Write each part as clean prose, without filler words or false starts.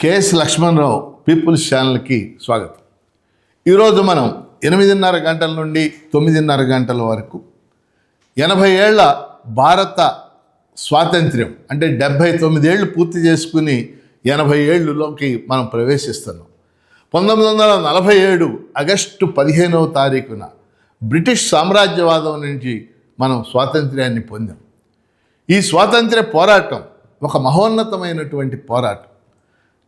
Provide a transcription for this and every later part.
KS Lakshmanarao peoples ఛానల్కి స్వాగతం. ఈరోజు మనం 8:30 గంటల నుండి 9:30 గంటల వరకు 80 ఏళ్ల భారత స్వాతంత్ర్యం అంటే 79 ఏళ్ళు పూర్తి చేసుకుని 80 ఏళ్ళలోకి మనం ప్రవేశిస్తున్నాం. 1947 ఆగస్టు 15వ తారీఖున బ్రిటిష్ సామ్రాజ్యవాదం నుంచి మనం స్వాతంత్ర్యాన్ని పొందాం. ఈ స్వాతంత్ర్య పోరాటం ఒక మహోన్నతమైనటువంటి పోరాటం.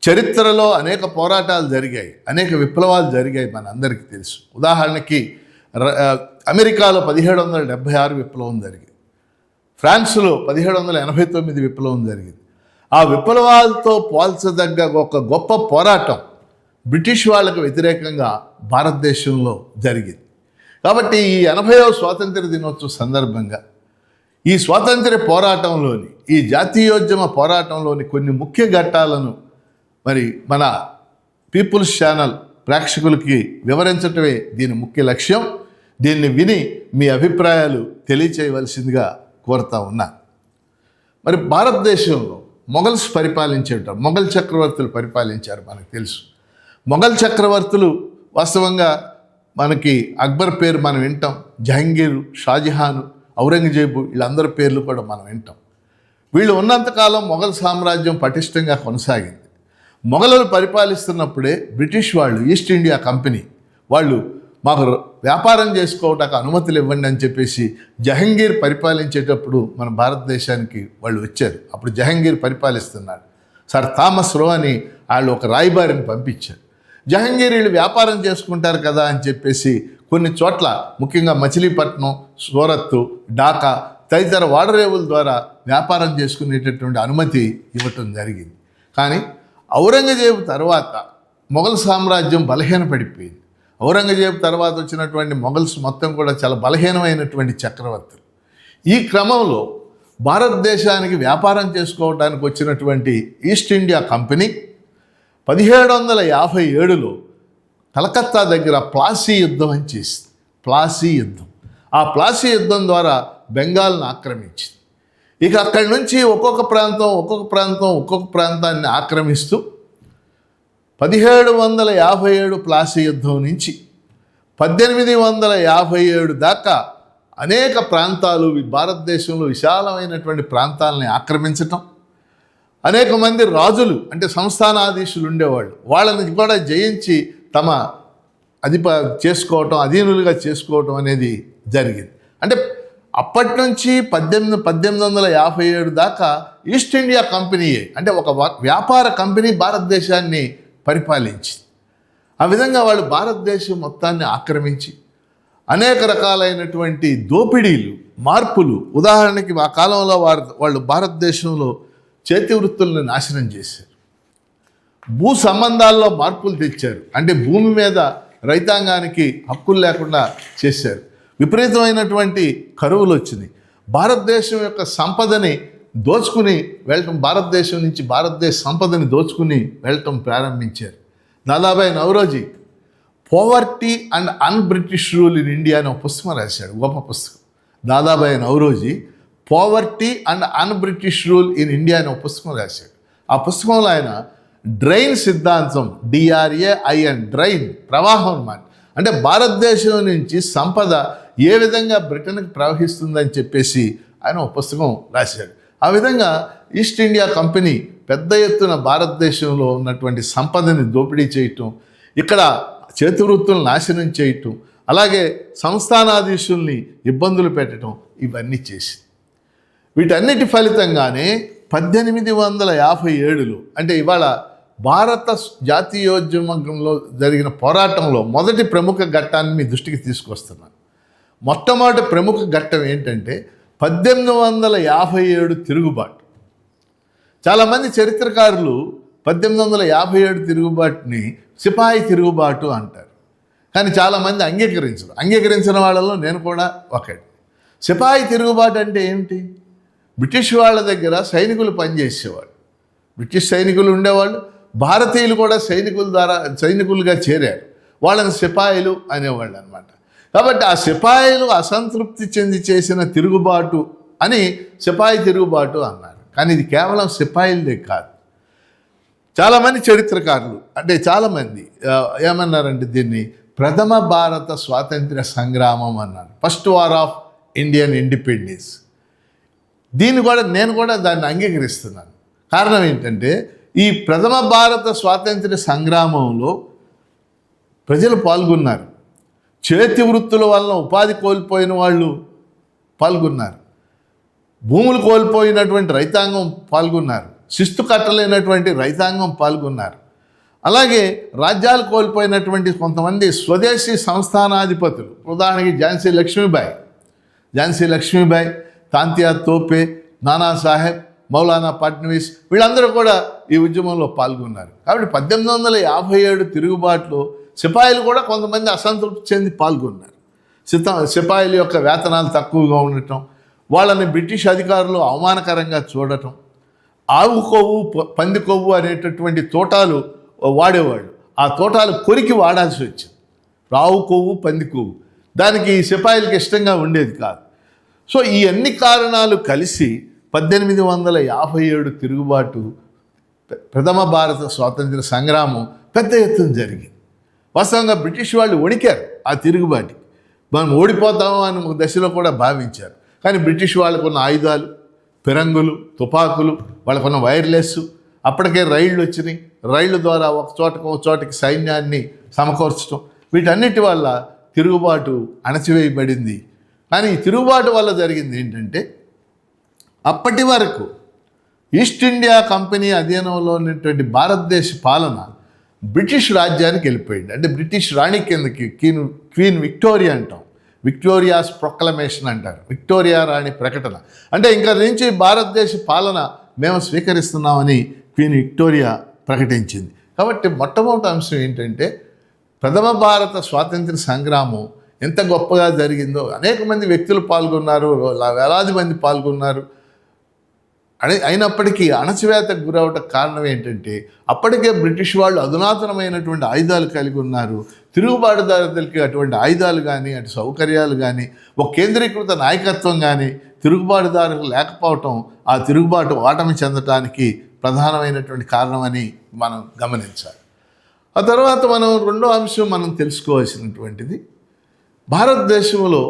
చరిత్రలో అనేక పోరాటాలు జరిగాయి, అనేక విప్లవాలు జరిగాయి, మన అందరికీ తెలుసు. ఉదాహరణకి అమెరికాలో 1776 విప్లవం జరిగింది, ఫ్రాన్స్లో 1789 విప్లవం జరిగింది. ఆ విప్లవాలతో పోల్చదగ్గ ఒక గొప్ప పోరాటం బ్రిటిష్ వాళ్ళకు వ్యతిరేకంగా భారతదేశంలో జరిగింది. కాబట్టి ఈ 80వ స్వాతంత్ర దినోత్సవ సందర్భంగా ఈ స్వాతంత్ర్య పోరాటంలోని, ఈ జాతీయోద్యమ పోరాటంలోని కొన్ని ముఖ్య ఘట్టాలను మరి మన పీపుల్స్ ఛానల్ ప్రేక్షకులకి వివరించటమే దీని ముఖ్య లక్ష్యం. దీన్ని విని మీ అభిప్రాయాలు తెలియచేయవలసిందిగా కోరుతా ఉన్నా. మరి భారతదేశంలో మొఘల్స్ పరిపాలించేట, మొఘల్ చక్రవర్తులు పరిపాలించారు, మనకు తెలుసు. మొఘల్ చక్రవర్తులు వాస్తవంగా మనకి అక్బర్ పేరు మనం వింటాం, జహంగీరు, షాజహాను, ఔరంగజేబు, వీళ్ళందరి పేర్లు కూడా మనం వింటాం. వీళ్ళు ఉన్నంతకాలం మొఘల్ సామ్రాజ్యం పటిష్టంగా కొనసాగింది. మొఘలులు పరిపాలిస్తున్నప్పుడే బ్రిటిష్ వాళ్ళు, ఈస్ట్ ఇండియా కంపెనీ వాళ్ళు మాకు వ్యాపారం చేసుకోవటానికి అనుమతులు ఇవ్వండి అని చెప్పేసి జహంగీర్ పరిపాలించేటప్పుడు మన భారతదేశానికి వాళ్ళు వచ్చారు. అప్పుడు జహంగీర్ పరిపాలిస్తున్నాడు. సర్ థామస్ రో అని వాళ్ళు ఒక రాయబారిని పంపించారు. జహంగీర్ వీళ్ళు వ్యాపారం చేసుకుంటారు కదా అని చెప్పేసి కొన్ని చోట్ల, ముఖ్యంగా మచిలీపట్నం, సూరత్తు, ఢాకా తదితర వాడరేవుల ద్వారా వ్యాపారం చేసుకునేటటువంటి అనుమతి ఇవ్వటం జరిగింది. కానీ ఔరంగజేబు తర్వాత మొఘల్ సామ్రాజ్యం బలహీనపడిపోయింది. ఔరంగజేబు తర్వాత వచ్చినటువంటి మొఘల్స్ మొత్తం కూడా చాలా బలహీనమైనటువంటి చక్రవర్తులు. ఈ క్రమంలో భారతదేశానికి వ్యాపారం చేసుకోవడానికి వచ్చినటువంటి ఈస్ట్ ఇండియా కంపెనీ 1757లో కలకత్తా దగ్గర ప్లాసీ యుద్ధం అని చేసింది. ప్లాసీ యుద్ధం. ఆ ప్లాసీ యుద్ధం ద్వారా బెంగాల్ను ఆక్రమించింది. ఇక అక్కడి నుంచి ఒక్కొక్క ప్రాంతాన్ని ఆక్రమిస్తూ 1757 ప్లాసీ యుద్ధం నుంచి 1857 దాకా అనేక ప్రాంతాలు, భారతదేశంలో విశాలమైనటువంటి ప్రాంతాలని ఆక్రమించటం, అనేక మంది రాజులు అంటే సంస్థానాధీశులు ఉండేవాళ్ళు, వాళ్ళని కూడా జయించి తమ అధీనులుగా చేసుకోవటం అనేది జరిగింది. అంటే అప్పటి నుంచి 1857 దాకా ఈస్ట్ ఇండియా కంపెనీయే, అంటే ఒక వ్యాపార కంపెనీ భారతదేశాన్ని పరిపాలించింది. ఆ విధంగా వాళ్ళు భారతదేశం మొత్తాన్ని ఆక్రమించి అనేక రకాలైనటువంటి దోపిడీలు, మార్పులు, ఉదాహరణకి ఆ కాలంలో వాళ్ళు భారతదేశంలో చేతి వృత్తులను నాశనం చేశారు. భూ సంబంధాల్లో మార్పులు తెచ్చారు. అంటే భూమి మీద రైతాంగానికి హక్కులు లేకుండా చేశారు. విపరీతమైనటువంటి కరువులు వచ్చినాయి. భారతదేశం యొక్క సంపదని దోచుకుని వెళ్ళటం, భారతదేశం నుంచి భారతదేశ సంపదని దోచుకుని వెళ్ళటం ప్రారంభించారు. Dadabhai Naoroji poverty and an British rule in India అనే ఒక పుస్తకం రాశాడు, గొప్ప పుస్తకం. Dadabhai Naoroji poverty and an British rule in India అనే ఒక పుస్తకం రాశాడు. ఆ పుస్తకంలో ఆయన డ్రైన్ సిద్ధాంతం, DRAIN, డ్రైన్, ప్రవాహం అన్నమాట. అంటే భారతదేశం నుంచి సంపద ఏ విధంగా బ్రిటన్కి ప్రవహిస్తుందని చెప్పేసి ఆయన ఒక పుస్తకం రాశాడు. ఆ విధంగా ఈస్ట్ ఇండియా కంపెనీ పెద్ద ఎత్తున భారతదేశంలో ఉన్నటువంటి సంపదని దోపిడీ చేయటం, ఇక్కడ చేతివృత్తులను నాశనం చేయటం, అలాగే సంస్థానాధీశుల్ని ఇబ్బందులు పెట్టడం, ఇవన్నీ చేసింది. వీటన్నిటి ఫలితంగానే 1857లో, అంటే ఇవాళ భారత జాతీయోద్యమంలో జరిగిన పోరాటంలో మొదటి ప్రముఖ ఘట్టాన్ని మీ దృష్టికి తీసుకొస్తున్నాను. మొట్టమొదటి ప్రముఖ ఘట్టం ఏంటంటే 1857 తిరుగుబాటు. చాలామంది చరిత్రకారులు 1857 తిరుగుబాటుని సిపాయి తిరుగుబాటు అంటారు, కానీ చాలామంది అంగీకరించిన వాళ్ళలో నేను కూడా ఒకటి. సిపాయి తిరుగుబాటు అంటే ఏమిటి? బ్రిటిష్ వాళ్ళ దగ్గర సైనికులు పనిచేసేవాళ్ళు, బ్రిటిష్ సైనికులు ఉండేవాళ్ళు, భారతీయులు కూడా సైనికులుగా చేరారు. వాళ్ళని సిపాయిలు అనేవాళ్ళు అనమాట. కాబట్టి ఆ సిపాయిలు అసంతృప్తి చెంది చేసిన తిరుగుబాటు అని సిపాయి తిరుగుబాటు అన్నారు. కానీ ఇది కేవలం సిపాయిలదే కాదు, చాలామంది చరిత్రకారులు అంటే చాలామంది ఏమన్నారంటే దీన్ని ప్రథమ భారత స్వాతంత్ర్య సంగ్రామం అన్నారు, first war of Indian independence. నేను కూడా దాన్ని అంగీకరిస్తున్నాను. కారణం ఏంటంటే ఈ ప్రథమ భారత స్వాతంత్ర్య సంగ్రామంలో ప్రజలు పాల్గొన్నారు. చేతి వృత్తుల వలన ఉపాధి కోల్పోయిన వాళ్ళు పాల్గొన్నారు, భూములు కోల్పోయినటువంటి రైతాంగం పాల్గొన్నారు, శిస్తు కట్టలేనటువంటి రైతాంగం పాల్గొన్నారు. అలాగే రాజ్యాలు కోల్పోయినటువంటి కొంతమంది స్వదేశీ సంస్థానాధిపతులు, ఉదాహరణకి ఝాన్సీ లక్ష్మీబాయి, తాంతియా తోపే, నానాసాహెబ్, మౌలానా ఫడ్నవీస్ వీళ్ళందరూ కూడా ఈ ఉద్యమంలో పాల్గొన్నారు. కాబట్టి 1857 తిరుగుబాటులో సిపాయిలు కూడా కొంతమంది అసంతృప్తి చెంది పాల్గొన్నారు. సిపాయిల యొక్క వేతనాలు తక్కువగా ఉండటం, వాళ్ళని బ్రిటిష్ అధికారులు అవమానకరంగా చూడటం, ఆవు కొవ్వు పంది కొవ్వు అనేటటువంటి తోటాలు వాడేవాళ్ళు, ఆ తోటాలు కొరికి వాడాల్సి వచ్చింది. ఆవు కొవ్వు పంది కొవ్వు దానికి సిపాయిలకి ఇష్టంగా ఉండేది కాదు. సో ఈ అన్ని కారణాలు కలిసి 1857 తిరుగుబాటు, ప్రథమ భారత స్వాతంత్ర సంగ్రామం పెద్ద ఎత్తున జరిగింది. వాస్తవంగా బ్రిటిష్ వాళ్ళు వణికారు ఆ తిరుగుబాటు, మనం ఓడిపోతాము అని ఒక దశలో కూడా భావించారు. కానీ బ్రిటిష్ వాళ్ళకున్న ఆయుధాలు, పిరంగులు, తుపాకులు, వాళ్ళకున్న వైర్లెస్, అప్పటికే రైళ్ళు వచ్చినాయి, రైళ్ళ ద్వారా ఒక చోటకి సైన్యాన్ని సమకూర్చడం, వీటన్నిటి వల్ల తిరుగుబాటు అణచివేయబడింది. కానీ ఈ తిరుగుబాటు వల్ల జరిగింది ఏంటంటే అప్పటి వరకు ఈస్ట్ ఇండియా కంపెనీ అధీనంలో ఉన్నటువంటి భారతదేశ పాలన బ్రిటిష్ రాజ్యానికి వెళ్ళిపోయింది. అంటే బ్రిటిష్ రాణి కిందకి క్వీన్ విక్టోరియా అంటాం, విక్టోరియాస్ ప్రొక్లమేషన్ అంటారు, విక్టోరియా రాణి ప్రకటన. అంటే ఇంకా నుంచి భారతదేశ పాలన మేము స్వీకరిస్తున్నామని క్వీన్ విక్టోరియా ప్రకటించింది. కాబట్టి మొట్టమొదటి అంశం ఏంటంటే ప్రథమ భారత స్వాతంత్ర సంగ్రామం ఎంత గొప్పగా జరిగిందో, అనేక మంది వ్యక్తులు పాల్గొన్నారు, వేలాది మంది పాల్గొన్నారు. అయినప్పటికీ అణచివేతకు గురవటం కారణం ఏంటంటే అప్పటికే బ్రిటిష్ వాళ్ళు అధునాతనమైనటువంటి ఆయుధాలు కలిగి ఉన్నారు. తిరుగుబాటుదారులకి అటువంటి ఆయుధాలు కానీ, అటు సౌకర్యాలు కానీ, ఒక కేంద్రీకృత నాయకత్వం కానీ తిరుగుబాటుదారులకు లేకపోవటం ఆ తిరుగుబాటు ఓటమి చెందటానికి ప్రధానమైనటువంటి కారణమని మనం గమనించాలి. ఆ తర్వాత రెండో అంశం మనం తెలుసుకోవాల్సినటువంటిది, భారతదేశంలో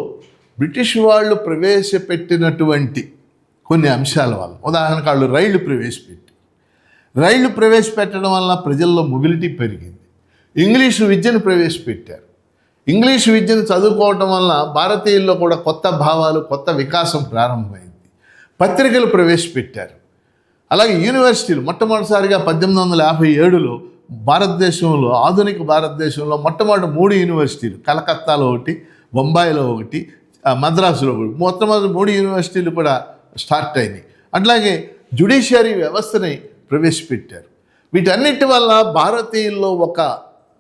బ్రిటిష్ వాళ్ళు ప్రవేశపెట్టినటువంటి కొన్ని అంశాల వల్ల, ఉదాహరణకు వాళ్ళు రైళ్లు ప్రవేశపెట్టడం వల్ల ప్రజల్లో మొబిలిటీ పెరిగింది. ఇంగ్లీషు విద్యను ప్రవేశపెట్టారు. ఇంగ్లీషు విద్యను చదువుకోవటం వల్ల భారతీయుల్లో కూడా కొత్త భావాలు, కొత్త వికాసం ప్రారంభమైంది. పత్రికలు ప్రవేశపెట్టారు. అలాగే యూనివర్సిటీలు మొట్టమొదటిసారిగా 1857లో భారతదేశంలో, ఆధునిక భారతదేశంలో మొట్టమొదటి 3 యూనివర్సిటీలు, కలకత్తాలో ఒకటి, బొంబాయిలో ఒకటి, మద్రాసులో ఒకటి, మొట్టమొదటి 3 యూనివర్సిటీలు కూడా స్టార్ట్ అయినాయి. అట్లాగే జ్యుడిషియరీ వ్యవస్థని ప్రవేశపెట్టారు. వీటన్నిటి వల్ల భారతీయుల్లో ఒక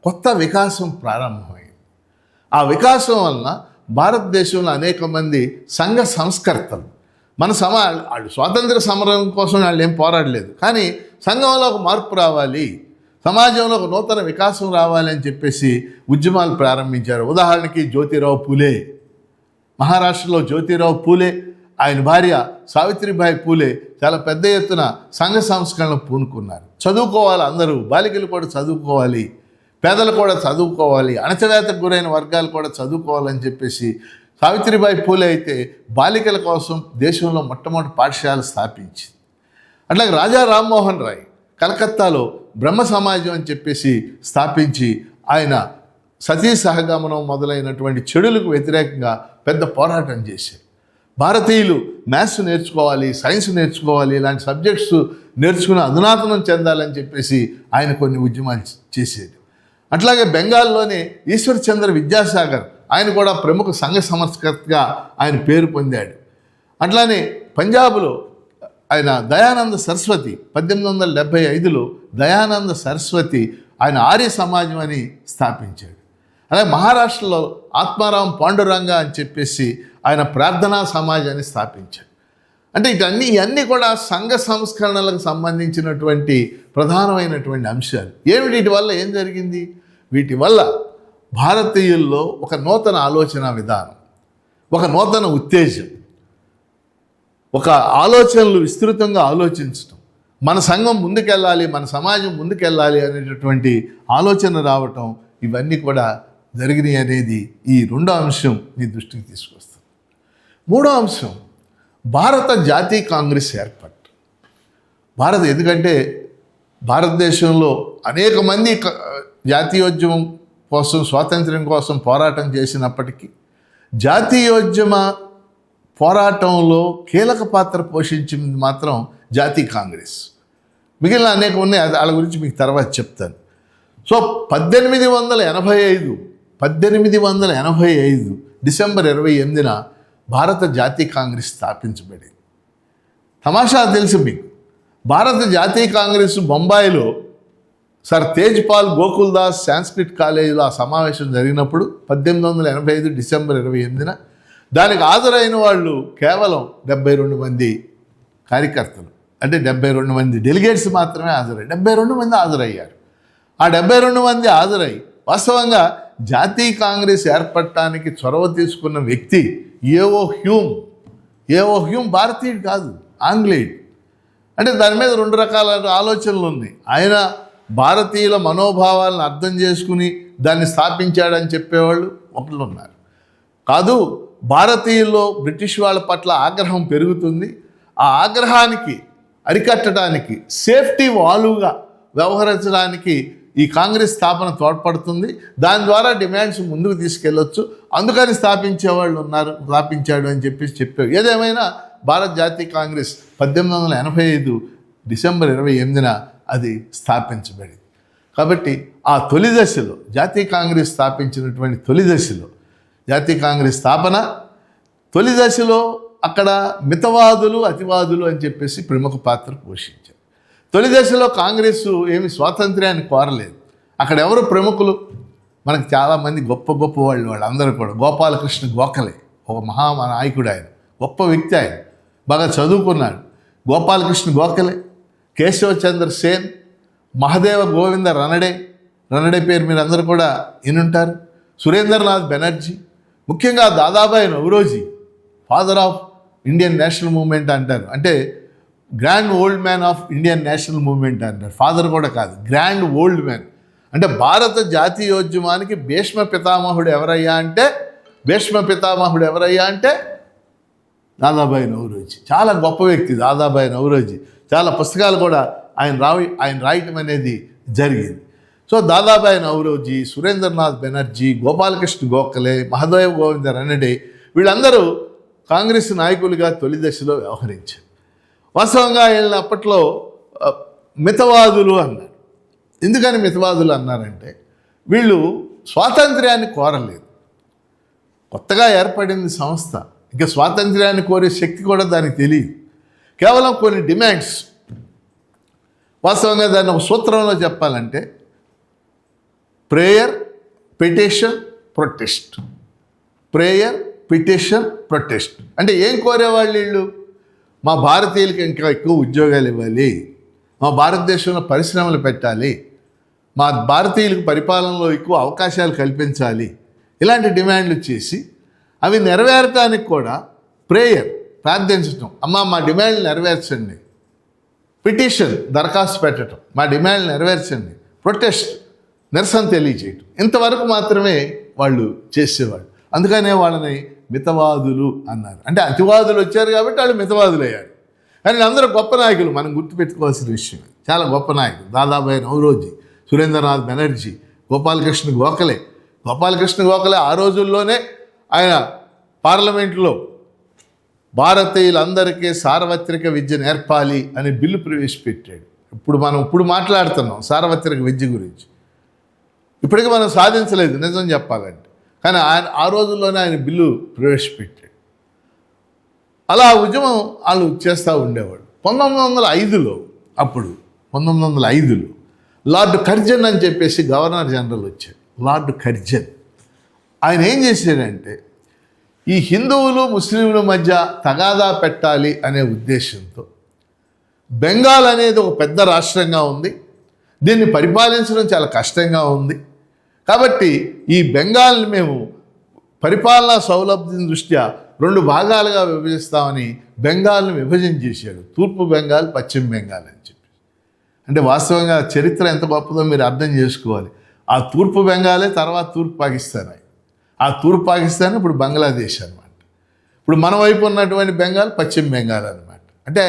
కొత్త వికాసం ప్రారంభమైంది. ఆ వికాసం వలన భారతదేశంలో అనేక మంది సంఘ సంస్కర్తలు, వాళ్ళు స్వాతంత్ర సమరం కోసం వాళ్ళు ఏం పోరాడలేదు, కానీ సంఘంలో ఒక మార్పు రావాలి, సమాజంలో ఒక నూతన వికాసం రావాలి అని చెప్పేసి ఉద్యమాలు ప్రారంభించారు. ఉదాహరణకి జ్యోతిరావు పూలే, మహారాష్ట్రలో జ్యోతిరావు పూలే, ఆయన భార్య సావిత్రిబాయి పూలే చాలా పెద్ద ఎత్తున సంఘ సంస్కరణలు పూనుకున్నారు. చదువుకోవాలి, అందరూ బాలికలు కూడా చదువుకోవాలి, పేదలు కూడా చదువుకోవాలి, అణచివేతకు గురైన వర్గాలు కూడా చదువుకోవాలని చెప్పేసి సావిత్రిబాయి పూలే అయితే బాలికల కోసం దేశంలో మొట్టమొదటి పాఠశాల స్థాపించింది. అట్లాగే రాజా రామ్మోహన్ రాయ్ కలకత్తాలో బ్రహ్మ సమాజం అని చెప్పేసి స్థాపించి ఆయన సతీ సహగమనం మొదలైనటువంటి చెడులకు వ్యతిరేకంగా పెద్ద పోరాటం చేశారు. భారతీయులు మ్యాథ్స్ నేర్చుకోవాలి, సైన్స్ నేర్చుకోవాలి, ఇలాంటి సబ్జెక్ట్స్ నేర్చుకుని అధునాతనం చెందాలని చెప్పేసి ఆయన కొన్ని ఉద్యమాలు చేసేది. అట్లాగే బెంగాల్లోనే ఈశ్వర్ చంద్ర విద్యాసాగర్, ఆయన కూడా ప్రముఖ సంఘ సంస్కర్తగా ఆయన పేరు పొందాడు. అట్లానే పంజాబ్లో ఆయన దయానంద సరస్వతి, 1875లో దయానంద సరస్వతి ఆయన ఆర్య సమాజం అని స్థాపించాడు. అలాగే మహారాష్ట్రలో ఆత్మారాం పాండురంగ అని చెప్పేసి ఆయన ప్రార్థనా సమాజాన్ని స్థాపించాడు. అంటే ఇవన్నీ కూడా సంఘ సంస్కరణలకు సంబంధించినటువంటి ప్రధానమైనటువంటి అంశాలు. వీటి వల్ల ఏం జరిగింది? వీటి వల్ల భారతీయుల్లో ఒక నూతన ఆలోచన విధానం, ఒక నూతన ఉత్తేజం, ఒక ఆలోచనలు విస్తృతంగా ఆలోచించటం, మన సంఘం ముందుకెళ్ళాలి, మన సమాజం ముందుకెళ్ళాలి అనేటటువంటి ఆలోచన రావటం, ఇవన్నీ కూడా జరిగినాయి అనేది ఈ రెండో అంశం మీ దృష్టికి తీసుకొస్తుంది. మూడో అంశం భారత జాతీయ కాంగ్రెస్ ఏర్పాటు. ఎందుకంటే భారతదేశంలో అనేక మంది జాతీయోద్యమం కోసం, స్వాతంత్ర్యం కోసం పోరాటం చేసినప్పటికీ జాతీయోద్యమ పోరాటంలో కీలక పాత్ర పోషించింది మాత్రం జాతీయ కాంగ్రెస్. మిగిలిన అనేక ఉన్నాయి, వాళ్ళ గురించి మీకు తర్వాత చెప్తాను. సో 1885 డిసెంబర్ 28న భారత జాతీయ కాంగ్రెస్ స్థాపించబడింది. తమాషా తెలుసు మీకు, భారత జాతీయ కాంగ్రెస్ బొంబాయిలో సర్ తేజ్పాల్ గోకుల్దాస్ సాంస్క్రిట్ కాలేజీలో ఆ సమావేశం జరిగినప్పుడు 1885 డిసెంబర్ 28న దానికి హాజరైన వాళ్ళు కేవలం 72 మంది కార్యకర్తలు, అంటే 72 మంది డెలిగేట్స్ మాత్రమే హాజరయ్యారు. 72 మంది హాజరయ్యారు. ఆ 72 మంది హాజరై వాస్తవంగా జాతీయ కాంగ్రెస్ ఏర్పడటానికి చొరవ తీసుకున్న వ్యక్తి ఏఓ హ్యూమ్ భారతీయుడు కాదు, ఆంగ్లేయుడు. అంటే దాని మీద రెండు రకాల ఆలోచనలు ఉన్నాయి. ఆయన భారతీయుల మనోభావాలను అర్థం చేసుకుని దాన్ని స్థాపించాడని చెప్పేవాళ్ళు ఒకళ్ళు ఉన్నారు. కాదు, భారతీయుల్లో బ్రిటిష్ వాళ్ళ పట్ల ఆగ్రహం పెరుగుతుంది, ఆ ఆగ్రహానికి అరికట్టడానికి, సేఫ్టీ వాల్వ్గా వ్యవహరించడానికి ఈ కాంగ్రెస్ స్థాపన తోడ్పడుతుంది, దాని ద్వారా డిమాండ్స్ ముందుకు తీసుకెళ్ళొచ్చు, అందుకని స్థాపించాడు అని చెప్పారు. ఏదేమైనా భారత జాతీయ కాంగ్రెస్ 1885 డిసెంబర్ 28న అది స్థాపించబడింది. కాబట్టి ఆ తొలి దశలో జాతీయ కాంగ్రెస్ స్థాపించినటువంటి తొలి దశలో జాతీయ కాంగ్రెస్ స్థాపన తొలి దశలో అక్కడ మితవాదులు, అతివాదులు అని చెప్పేసి ప్రముఖ పాత్ర పోషించారు. తొలి దశలో కాంగ్రెస్ ఏమి స్వాతంత్ర్యాన్ని కోరలేదు. అక్కడ ఎవరు ప్రముఖులు? మనకు చాలామంది గొప్ప వాళ్ళందరూ కూడా. గోపాలకృష్ణ గోఖలే ఒక నాయకుడు, ఆయన గొప్ప వ్యక్తి, ఆయన బాగా చదువుకున్నాడు. గోపాలకృష్ణ గోఖలే, కేశవచంద్ర సేన్, మహదేవ గోవింద రనడే పేరు మీరు అందరూ కూడా వినుంటారు. సురేంద్రనాథ్ బెనర్జీ, ముఖ్యంగా Dadabhai Naoroji, father of Indian national movement అంటారు. అంటే grand old man of Indian national movement అంటారు. ఫాదర్ కూడా కాదు, గ్రాండ్ ఓల్డ్ మ్యాన్. అంటే భారత జాతీయోద్యమానికి భీష్మ పితామహుడు ఎవరయ్యా అంటే దాదాబాయి నౌరోజీ. చాలా గొప్ప వ్యక్తి దాదాబాయి నౌరోజీ. చాలా పుస్తకాలు కూడా ఆయన రాయటం అనేది జరిగింది. సో దాదాబాయి నౌరోజీ, సురేంద్రనాథ్ బెనర్జీ, గోపాలకృష్ణ గోఖలే, మహదేవ్ గోవింద రనడే, వీళ్ళందరూ కాంగ్రెస్ నాయకులుగా తొలి దశలో వ్యవహరించారు. వాస్తవంగా వీళ్ళని అప్పట్లో మితవాదులు అన్నారు. ఎందుకని మితవాదులు అన్నారంటే వీళ్ళు స్వాతంత్ర్యాన్ని కోరలేదు. కొత్తగా ఏర్పడింది సంస్థ, ఇంకా స్వాతంత్ర్యాన్ని కోరే శక్తి కూడా దానికి తెలియదు. కేవలం కొన్ని డిమాండ్స్. వాస్తవంగా దాన్ని ఒక సూత్రంలో చెప్పాలంటే ప్రేయర్, పిటిషన్, ప్రొటెస్ట్. అంటే ఏం కోరేవాళ్ళు వీళ్ళు? మా భారతీయులకి ఇంకా ఎక్కువ ఉద్యోగాలు ఇవ్వాలి, మా భారతదేశంలో పరిశ్రమలు పెట్టాలి, మా భారతీయులకు పరిపాలనలో ఎక్కువ అవకాశాలు కల్పించాలి, ఇలాంటి డిమాండ్లు చేసి అవి నెరవేరటానికి కూడా ప్రార్థించటం, అమ్మ మా డిమాండ్లు నెరవేర్చండి. పిటిషన్, దరఖాస్తు పెట్టడం, మా డిమాండ్లు నెరవేర్చండి. ప్రొటెస్ట్, నిరసన తెలియచేయటం. ఇంతవరకు మాత్రమే వాళ్ళు చేసేవాళ్ళు. అందుకనే వాళ్ళని మితవాదులు అన్నారు. అంటే అతివాదులు వచ్చారు కాబట్టి వాళ్ళు మితవాదులు అయ్యారు. కానీ అందరూ గొప్ప నాయకులు, మనం గుర్తుపెట్టుకోవాల్సిన విషయం. చాలా గొప్ప నాయకులు. దాదాబాయి నౌరోజీ, సురేంద్రనాథ్ బెనర్జీ, గోపాలకృష్ణ గోఖలే ఆ రోజుల్లోనే ఆయన పార్లమెంట్లో భారతీయులందరికీ సార్వత్రిక విద్య నేర్పాలి అనే బిల్లు ప్రవేశపెట్టాడు. ఇప్పుడు మాట్లాడుతున్నాం సార్వత్రిక విద్య గురించి. ఇప్పటికీ మనం సాధించలేదు నిజం చెప్పాలంటే, కానీ ఆ రోజుల్లోనే ఆయన బిల్లు ప్రవేశపెట్టాడు. అలా ఉద్యమం వాళ్ళు చేస్తూ ఉండేవాడు. 1905లో లార్డ్ కర్జన్ అని చెప్పేసి గవర్నర్ జనరల్ వచ్చాడు. లార్డ్ కర్జన్ ఆయన ఏం చేశాడంటే ఈ హిందువులు ముస్లింల మధ్య తగాదా పెట్టాలి అనే ఉద్దేశంతో బెంగాల్ అనేది ఒక పెద్ద రాష్ట్రంగా ఉంది, దీన్ని పరిపాలించడం చాలా కష్టంగా ఉంది, కాబట్టి ఈ బెంగాల్ని మేము పరిపాలనా సౌలభ్యం దృష్ట్యా 2 భాగాలుగా విభజిస్తామని బెంగాల్ని విభజన చేశాడు. తూర్పు బెంగాల్, పశ్చిమ బెంగాల్ అని చెప్పి. అంటే వాస్తవంగా చరిత్ర ఎంత గొప్పదో మీరు అర్థం చేసుకోవాలి. ఆ తూర్పు బెంగాలే తర్వాత తూర్పు పాకిస్తాన్ అయ్యి, ఆ తూర్పు పాకిస్తాన్ ఇప్పుడు బంగ్లాదేశ్ అనమాట. ఇప్పుడు మన వైపు ఉన్నటువంటి బెంగాల్ పశ్చిమ బెంగాల్ అనమాట. అంటే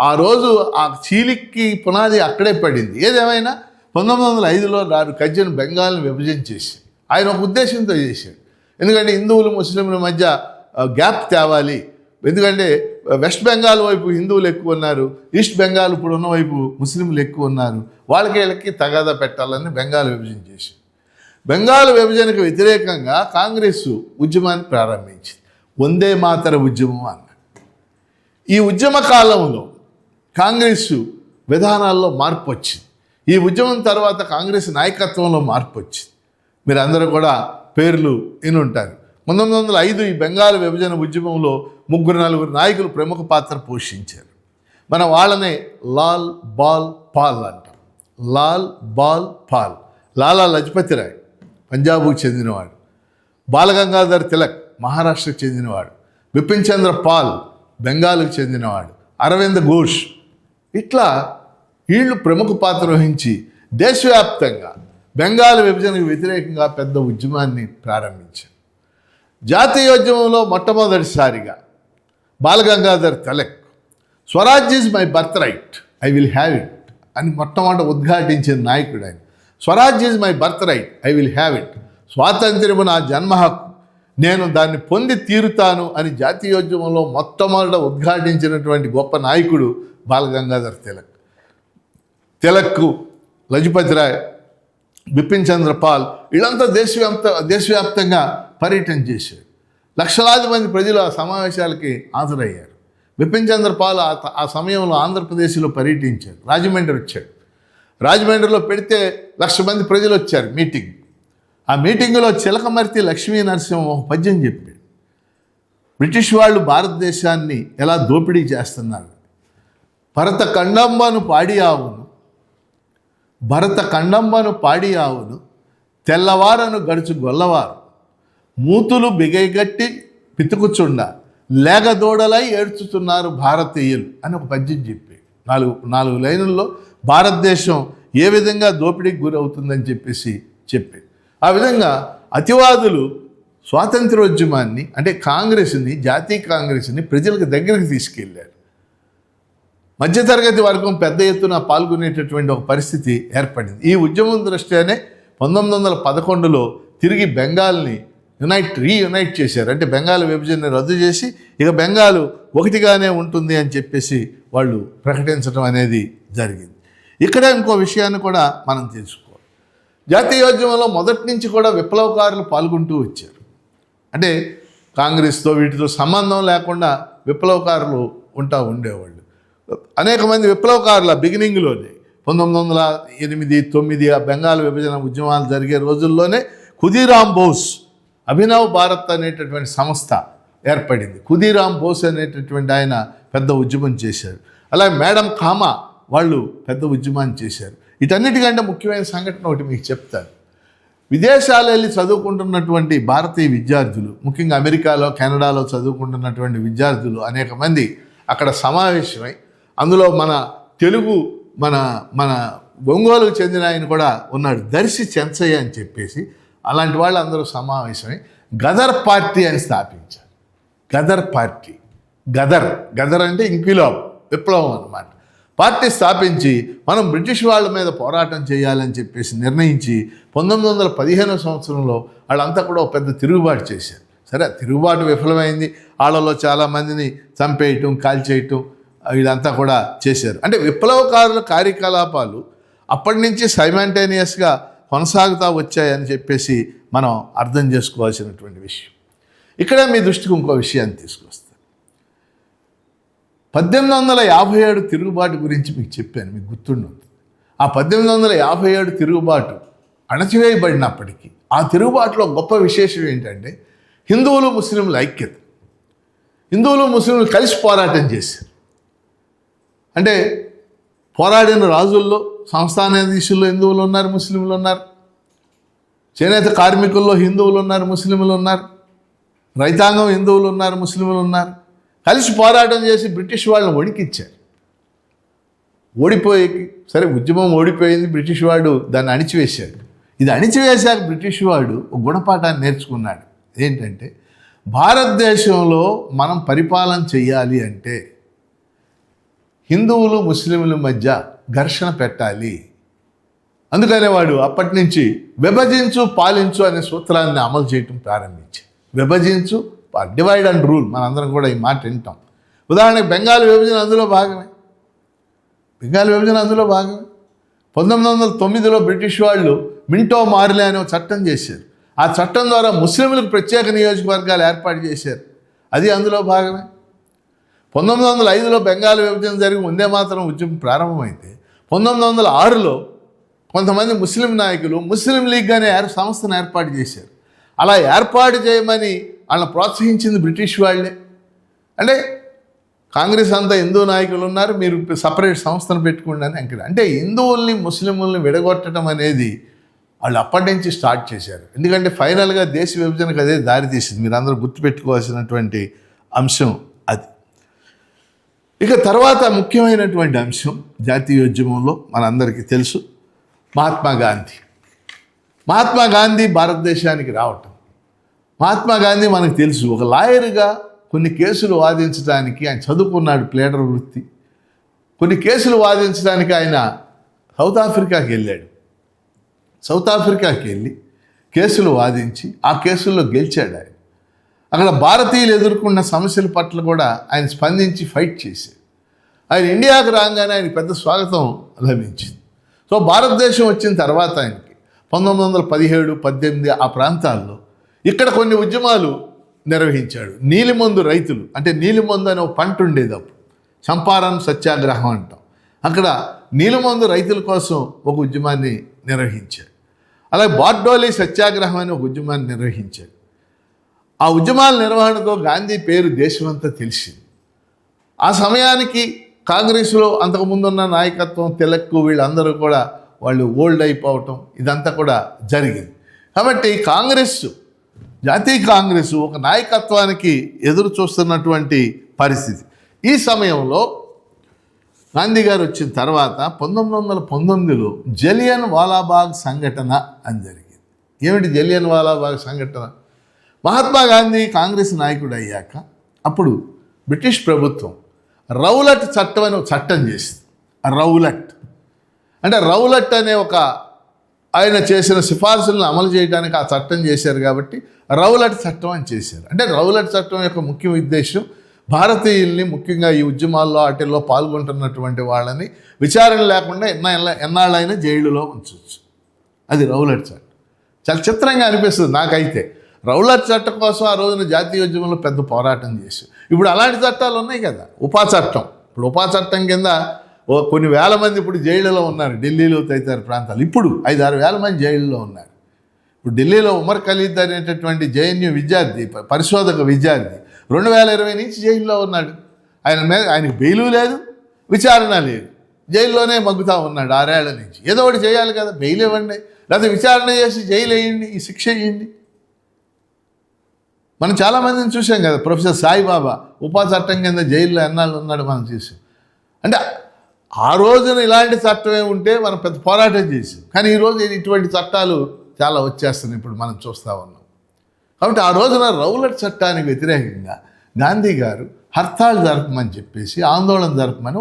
ఆ రోజు ఆ చీలికి పునాది అక్కడే పడింది. ఏదేమైనా 1905లో కజ్జన్ బెంగాల్ని విభజన చేసి ఆయన ఒక ఉద్దేశంతో చేశాడు. ఎందుకంటే హిందువులు ముస్లింల మధ్య గ్యాప్ తేవాలి. ఎందుకంటే వెస్ట్ బెంగాల్ వైపు హిందువులు ఎక్కువ ఉన్నారు, ఈస్ట్ బెంగాల్ ఇప్పుడు ఉన్న వైపు ముస్లింలు ఎక్కువ ఉన్నారు, వీళ్ళకి తగాదా పెట్టాలని బెంగాల్ విభజన చేశాడు. బెంగాల్ విభజనకు వ్యతిరేకంగా కాంగ్రెస్ ఉద్యమాన్ని ప్రారంభించింది. వందే మాతర ఉద్యమం అన్న ఈ ఉద్యమ కాలంలో కాంగ్రెస్ విధానాల్లో మార్పు వచ్చింది. ఈ ఉద్యమం తర్వాత కాంగ్రెస్ నాయకత్వంలో మార్పు వచ్చింది. మీరు అందరూ కూడా పేర్లు వినుంటారు. 1905 ఈ బెంగాల్ విభజన ఉద్యమంలో 3-4 నాయకులు ప్రముఖ పాత్ర పోషించారు. మన వాళ్ళనే లాల్ బాల్ పాల్ అంటాం. లాల్ బాల్ పాల్. లాలా లజపతి రాయ్ పంజాబ్కు చెందినవాడు, బాలగంగాధర్ తిలక్ మహారాష్ట్రకు చెందినవాడు, బిపిన్ చంద్ర పాల్ బెంగాల్కు చెందినవాడు, అరవింద్ ఘోష్, ఇట్లా వీళ్ళు ప్రముఖ పాత్ర వహించి దేశవ్యాప్తంగా బెంగాల్ విభజనకు వ్యతిరేకంగా పెద్ద ఉద్యమాన్ని ప్రారంభించారు. జాతీయోద్యమంలో మొట్టమొదటిసారిగా Balgangadhar Tilak Swaraj is my birthright, I will have it అని మొట్టమొదట ఉద్ఘాటించిన నాయకుడు ఆయన. Swaraj is my birthright, I will have it, స్వాతంత్ర్యము నా జన్మ హక్కు, నేను దాన్ని పొంది తీరుతాను అని జాతీయోద్యమంలో మొట్టమొదట ఉద్ఘాటించినటువంటి గొప్ప నాయకుడు బాలగంగాధర్ తిలక్. తిలక్, లజపతి రాయ్, బిపిన్ చంద్ర పాల్ వీళ్ళంతా దేశవ్యాప్తంగా పర్యటన చేశారు. లక్షలాది మంది ప్రజలు ఆ సమావేశాలకి హాజరయ్యారు. బిపిన్ చంద్ర పాల్ ఆ సమయంలో ఆంధ్రప్రదేశ్లో పర్యటించారు. రాజమండ్రి వచ్చాడు. రాజమండ్రిలో పెడితే 1,00,000 మంది ప్రజలు వచ్చారు మీటింగ్. ఆ మీటింగులో చిలకమర్తి లక్ష్మీ నరసింహ ఒక పద్యం చెప్పాడు. బ్రిటిష్ వాళ్ళు భారతదేశాన్ని ఎలా దోపిడీ చేస్తున్నారు. భరత కండంబను పాడి ఆవును తెల్లవారను గడుచు గొల్లవారు మూతులు బిగైగట్టి పితుకుచుండ లేగదోడలై ఏడ్చుతున్నారు భారతీయులు అని ఒక పద్యం చెప్పి 4 లైనుల్లో భారతదేశం ఏ విధంగా దోపిడీకి గురవుతుందని చెప్పి ఆ విధంగా అతివాదులు స్వాతంత్రోద్యమాన్ని అంటే కాంగ్రెస్ని, జాతీయ కాంగ్రెస్ని ప్రజలకు దగ్గరికి తీసుకెళ్ళారు. మధ్యతరగతి వర్గం పెద్ద ఎత్తున పాల్గొనేటటువంటి ఒక పరిస్థితి ఏర్పడింది. ఈ ఉద్యమం దృష్ట్యానే 1911లో తిరిగి బెంగాల్ని రీయునైట్ చేశారు. అంటే బెంగాల్ విభజనని రద్దు చేసి ఇక బెంగాల్ ఒకటిగానే ఉంటుంది అని చెప్పేసి వాళ్ళు ప్రకటించడం అనేది జరిగింది. ఇక్కడ ఇంకో విషయాన్ని కూడా మనం తెలుసుకోవాలి. జాతీయోద్యమంలో మొదటి నుంచి కూడా విప్లవకారులు పాల్గొంటూ వచ్చారు. అంటే కాంగ్రెస్తో వీటితో సంబంధం లేకుండా విప్లవకారులు ఉండేవాళ్ళు. అనేక మంది విప్లవకారుల బిగినింగ్లోనే 1908-9 ఆ బెంగాల్ విభజన ఉద్యమాలు జరిగే రోజుల్లోనే ఖుదీరామ్ బోస్ అభినవ్ భారత్ అనేటటువంటి సంస్థ ఏర్పడింది. ఖుదీరామ్ బోస్ అనేటటువంటి ఆయన పెద్ద ఉద్యమం చేశారు. అలాగే మేడం కామా వాళ్ళు పెద్ద ఉద్యమాన్ని చేశారు. వీటన్నిటికంటే ముఖ్యమైన సంఘటన ఒకటి మీకు చెప్తాను. విదేశాలు వెళ్ళి చదువుకుంటున్నటువంటి భారతీయ విద్యార్థులు, ముఖ్యంగా అమెరికాలో, కెనడాలో చదువుకుంటున్నటువంటి విద్యార్థులు అనేక మంది అక్కడ సమావేశమై, అందులో మన తెలుగు మన ఒంగోలుకు చెందిన ఆయన కూడా ఉన్నాడు, దర్శి చెంచయ్య అని చెప్పేసి. అలాంటి వాళ్ళు అందరూ సమావేశమై గదర్ పార్టీ అని స్థాపించారు. గదర్ పార్టీ, గదర్ అంటే ఇంక్విలాబ్, విప్లవం అన్నమాట. పార్టీ స్థాపించి మనం బ్రిటిష్ వాళ్ళ మీద పోరాటం చేయాలని చెప్పేసి నిర్ణయించి 1915 సంవత్సరంలో వాళ్ళంతా కూడా ఒక పెద్ద తిరుగుబాటు చేశారు. సరే, తిరుగుబాటు విఫలమైంది. వాళ్ళలో చాలామందిని చంపేయటం, కాల్చేయటం ఇదంతా కూడా చేశారు. అంటే విప్లవకారుల కార్యకలాపాలు అప్పటి నుంచి సైమాంటేనియస్గా కొనసాగుతూ వచ్చాయని చెప్పేసి మనం అర్థం చేసుకోవాల్సినటువంటి విషయం. ఇక్కడే మీ దృష్టికి ఇంకో విషయాన్ని తీసుకొస్తాను. 1857 తిరుగుబాటు గురించి మీకు చెప్పాను, మీకు గుర్తుంటుంది. ఆ 1857 తిరుగుబాటు అణచివేయబడినప్పటికీ ఆ తిరుగుబాటులో గొప్ప విశేషం ఏంటంటే హిందువులు ముస్లింల ఐక్యత. హిందువులు ముస్లింలు కలిసి పోరాటం చేశారు. అంటే పోరాడిన రాజుల్లో, సంస్థానాధీశుల్లో హిందువులు ఉన్నారు, ముస్లింలు ఉన్నారు. చేనేత కార్మికుల్లో హిందువులు ఉన్నారు, ముస్లింలు ఉన్నారు. రైతాంగం హిందువులు ఉన్నారు, ముస్లింలు ఉన్నారు. కలిసి పోరాటం చేసి బ్రిటిష్ వాళ్ళని వణికిచ్చారు. ఓడిపోయి సరే ఉద్యమం ఓడిపోయింది, బ్రిటిష్ వాడు దాన్ని అణిచివేశాడు. ఇది అణిచివేశాక బ్రిటిష్ వాడు ఒక గుణపాఠాన్ని నేర్చుకున్నాడు. ఏంటంటే భారతదేశంలో మనం పరిపాలన చెయ్యాలి అంటే హిందువులు ముస్లింల మధ్య ఘర్షణ పెట్టాలి. అందుకనే వాడు అప్పటి నుంచి విభజించు పాలించు అనే సూత్రాన్ని అమలు చేయటం ప్రారంభించి, విభజించు డివైడ్ అండ్ రూల్, మనందరం కూడా ఈ మాట వింటాం. ఉదాహరణకు బెంగాల్ విభజన అందులో భాగమే. 1909లో బ్రిటిష్ వాళ్ళు మింటో మార్లే అనే చట్టం చేశారు. ఆ చట్టం ద్వారా ముస్లింలకు ప్రత్యేక నియోజకవర్గాలు ఏర్పాటు చేశారు. అది అందులో భాగమే. 1905లో బెంగాల్ విభజన జరిగి వందే మాతరం ఉద్యమం ప్రారంభమైతే 1906లో కొంతమంది ముస్లిం నాయకులు ముస్లిం లీగ్ అనే సంస్థను ఏర్పాటు చేశారు. అలా ఏర్పాటు చేయమని వాళ్ళని ప్రోత్సహించింది బ్రిటిష్ వాళ్ళే. అంటే కాంగ్రెస్ అంతా హిందూ నాయకులు ఉన్నారు, మీరు సపరేట్ సంస్థను పెట్టుకోండి అని అంటారు. అంటే హిందువుల్ని ముస్లింలని విడగొట్టడం అనేది వాళ్ళు అప్పటి నుంచి స్టార్ట్ చేశారు. ఎందుకంటే ఫైనల్గా దేశ విభజనకు అదే దారి తీసింది. మీరు అందరూ గుర్తుపెట్టుకోవాల్సినటువంటి అంశం అది. ఇక తర్వాత ముఖ్యమైనటువంటి అంశం జాతీయోద్యమంలో మనందరికీ తెలుసు, మహాత్మా గాంధీ భారతదేశానికి రావటం. మహాత్మా గాంధీ మనకు తెలుసు, ఒక లాయర్గా కొన్ని కేసులు వాదించడానికి ఆయన చదువుకున్నాడు, ప్లేడర్ వృత్తి. కొన్ని కేసులు వాదించడానికి ఆయన సౌత్ ఆఫ్రికాకి వెళ్ళాడు. సౌత్ ఆఫ్రికాకి వెళ్ళి కేసులు వాదించి ఆ కేసుల్లో గెలిచాడు ఆయన. అక్కడ భారతీయులు ఎదుర్కొన్న సమస్యల పట్ల కూడా ఆయన స్పందించి ఫైట్ చేశాడు. ఆయన ఇండియాకు రాగానే ఆయన పెద్ద స్వాగతం లభించింది. సో భారతదేశం వచ్చిన తర్వాత ఆయనకి 1917, 18 ఆ ప్రాంతాల్లో ఇక్కడ కొన్ని ఉద్యమాలు నిర్వహించాడు. నీలిమందు రైతులు, అంటే నీలిమందు అనే ఒక పంట ఉండేది అప్పుడు, చంపారన్ సత్యాగ్రహం అంటాం. అక్కడ నీలిమందు రైతుల కోసం ఒక ఉద్యమాన్ని నిర్వహించాడు. అలాగే బార్డోలీ సత్యాగ్రహం అని ఒక ఉద్యమాన్ని నిర్వహించాడు. ఆ ఉద్యమాల నిర్వహణతో గాంధీ పేరు దేశమంతా తెలిసింది. ఆ సమయానికి కాంగ్రెస్లో అంతకుముందున్న నాయకత్వం, తిలక్ వీళ్ళందరూ కూడా వాళ్ళు ఓల్డ్ అయిపోవటం ఇదంతా కూడా జరిగింది. కాబట్టి జాతీయ కాంగ్రెస్ ఒక నాయకత్వానికి ఎదురు చూస్తున్నటువంటి పరిస్థితి. ఈ సమయంలో గాంధీ గారు వచ్చిన తర్వాత 1919లో జలియన్ వాలాబాగ్ సంఘటన అని జరిగింది. ఏమిటి జలియన్ వాలాబాగ్ సంఘటన? మహాత్మా గాంధీ కాంగ్రెస్ నాయకుడు అయ్యాక అప్పుడు బ్రిటిష్ ప్రభుత్వం రౌలట్ చట్టం అని ఒక చట్టం చేసింది. రౌలట్ అనే ఒక ఆయన చేసిన సిఫార్సులను అమలు చేయడానికి ఆ చట్టం చేశారు కాబట్టి రౌలట్ చట్టం అని చేశారు. అంటే రౌలట్ చట్టం యొక్క ముఖ్య ఉద్దేశం భారతీయుల్ని, ముఖ్యంగా ఈ ఉద్యమాల్లో వాటిల్లో పాల్గొంటున్నటువంటి వాళ్ళని విచారణ లేకుండా ఎన్నాళ్ళైనా జైలులో ఉంచవచ్చు. అది రౌలట్ చట్టం. చాలా చిత్రంగా అనిపిస్తుంది నాకైతే. రౌలట్ చట్టం కోసం ఆ రోజున జాతీయోద్యమంలో పెద్ద పోరాటం చేశారు. ఇప్పుడు అలాంటి చట్టాలు ఉన్నాయి కదా, ఉపా చట్టం. ఇప్పుడు ఉపా చట్టం కింద కొన్ని వేల మంది ఇప్పుడు జైళ్ళలో ఉన్నారు. ఢిల్లీలో తదితర ప్రాంతాలు ఇప్పుడు 5-6 వేల మంది జైళ్ళలో ఉన్నారు. ఇప్పుడు ఢిల్లీలో ఉమర్ ఖలీద్ అనేటటువంటి జేఎన్యూ విద్యార్థి, పరిశోధక విద్యార్థి 2020 నుంచి జైల్లో ఉన్నాడు. ఆయనకు బెయిలు లేదు, విచారణ లేదు, జైల్లోనే మగ్గుతూ ఉన్నాడు 6 ఏళ్ల నుంచి. ఏదో ఒకటి చేయాలి కదా, బెయిల్ ఇవ్వండి, లేకపోతే విచారణ చేసి జైలు వేయండి, ఈ శిక్ష వేయండి. మనం చాలామందిని చూసాం కదా, ప్రొఫెసర్ సాయిబాబా ఉపా చట్టం కింద జైల్లో ఎన్నాళ్ళు ఉన్నాడు మనం చూసాం. అంటే ఆ రోజున ఇలాంటి చట్టమే ఉంటే మనం పెద్ద పోరాటం చేసాం. కానీ ఈరోజు ఇటువంటి చట్టాలు చాలా వచ్చేస్తున్నాయి, ఇప్పుడు మనం చూస్తూ ఉన్నాం. కాబట్టి ఆ రోజున రౌలట్ చట్టానికి వ్యతిరేకంగా గాంధీ గారు హర్తాళ్ జరపమని చెప్పేసి, ఆందోళన జరపమని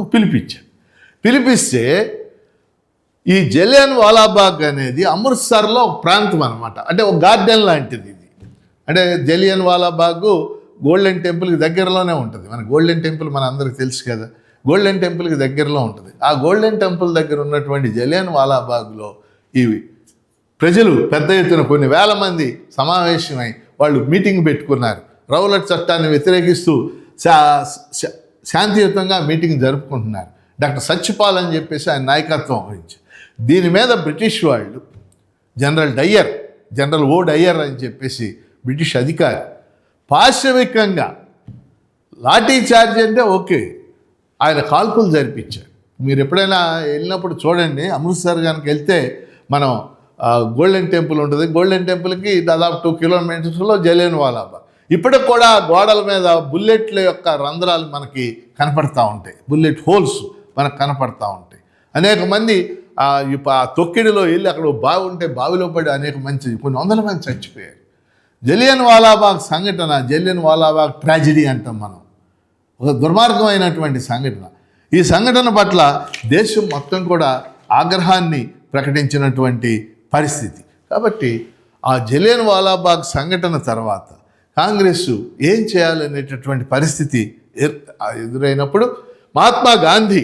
పిలిపిస్తే ఈ జలియన్ వాలాబాగ్ అనేది అమృత్సర్లో ఒక ప్రాంతం అనమాట. అంటే ఒక గార్డెన్ లాంటిది ఇది. అంటే జలియన్ వాలాబాగ్ గోల్డెన్ టెంపుల్కి దగ్గరలోనే ఉంటుంది. మన గోల్డెన్ టెంపుల్ మన అందరికి తెలుసు కదా, గోల్డెన్ టెంపుల్కి దగ్గరలో ఉంటుంది. ఆ గోల్డెన్ టెంపుల్ దగ్గర ఉన్నటువంటి జలియన్ వాలాబాగ్లో ఈ ప్రజలు పెద్ద ఎత్తున కొన్ని వేల మంది సమావేశమై వాళ్ళు మీటింగ్ పెట్టుకున్నారు. రౌలట్ చట్టాన్ని వ్యతిరేకిస్తూ శాంతియుతంగా మీటింగ్ జరుపుకుంటున్నారు. డాక్టర్ సత్యపాల్ అని చెప్పేసి ఆయన నాయకత్వం వహించారు. దీని మీద బ్రిటిష్ వాళ్ళు జనరల్ ఓ డయ్యర్ అని చెప్పేసి బ్రిటిష్ అధికారి పాశవికంగా లాఠీ చార్జ్ అంటే ఓకే, ఆయన కాల్పులు జరిపించారు. మీరు ఎప్పుడైనా వెళ్ళినప్పుడు చూడండి, అమృత్సర్ కనుక వెళ్తే మనం గోల్డెన్ టెంపుల్ ఉంటుంది. గోల్డెన్ టెంపుల్కి దాదాపు 2 కిలోమీటర్స్లో జలియన్ వాలాబాగ్. ఇప్పటికి కూడా గోడల మీద బుల్లెట్ల యొక్క రంధ్రాలు మనకి కనపడతా ఉంటాయి, బుల్లెట్ హోల్స్ మనకు కనపడతా ఉంటాయి. అనేక మంది ఆ తొక్కిడిలో వెళ్ళి అక్కడ బావి ఉంటే బావిలో పడి అనేక మంది కొన్ని వందల మంది చచ్చిపోయారు. జలియన్ వాలాబాగ్ సంఘటన, జలియన్ వాలాబాగ్ ట్రాజడీ అంటాం మనం, ఒక దుర్మార్గమైనటువంటి సంఘటన. ఈ సంఘటన పట్ల దేశం మొత్తం కూడా ఆగ్రహాన్ని ప్రకటించినటువంటి పరిస్థితి. కాబట్టి ఆ జలియన్ వాలాబాగ్ సంఘటన తర్వాత కాంగ్రెస్ ఏం చేయాలనేటటువంటి పరిస్థితి ఎదురైనప్పుడు మహాత్మా గాంధీ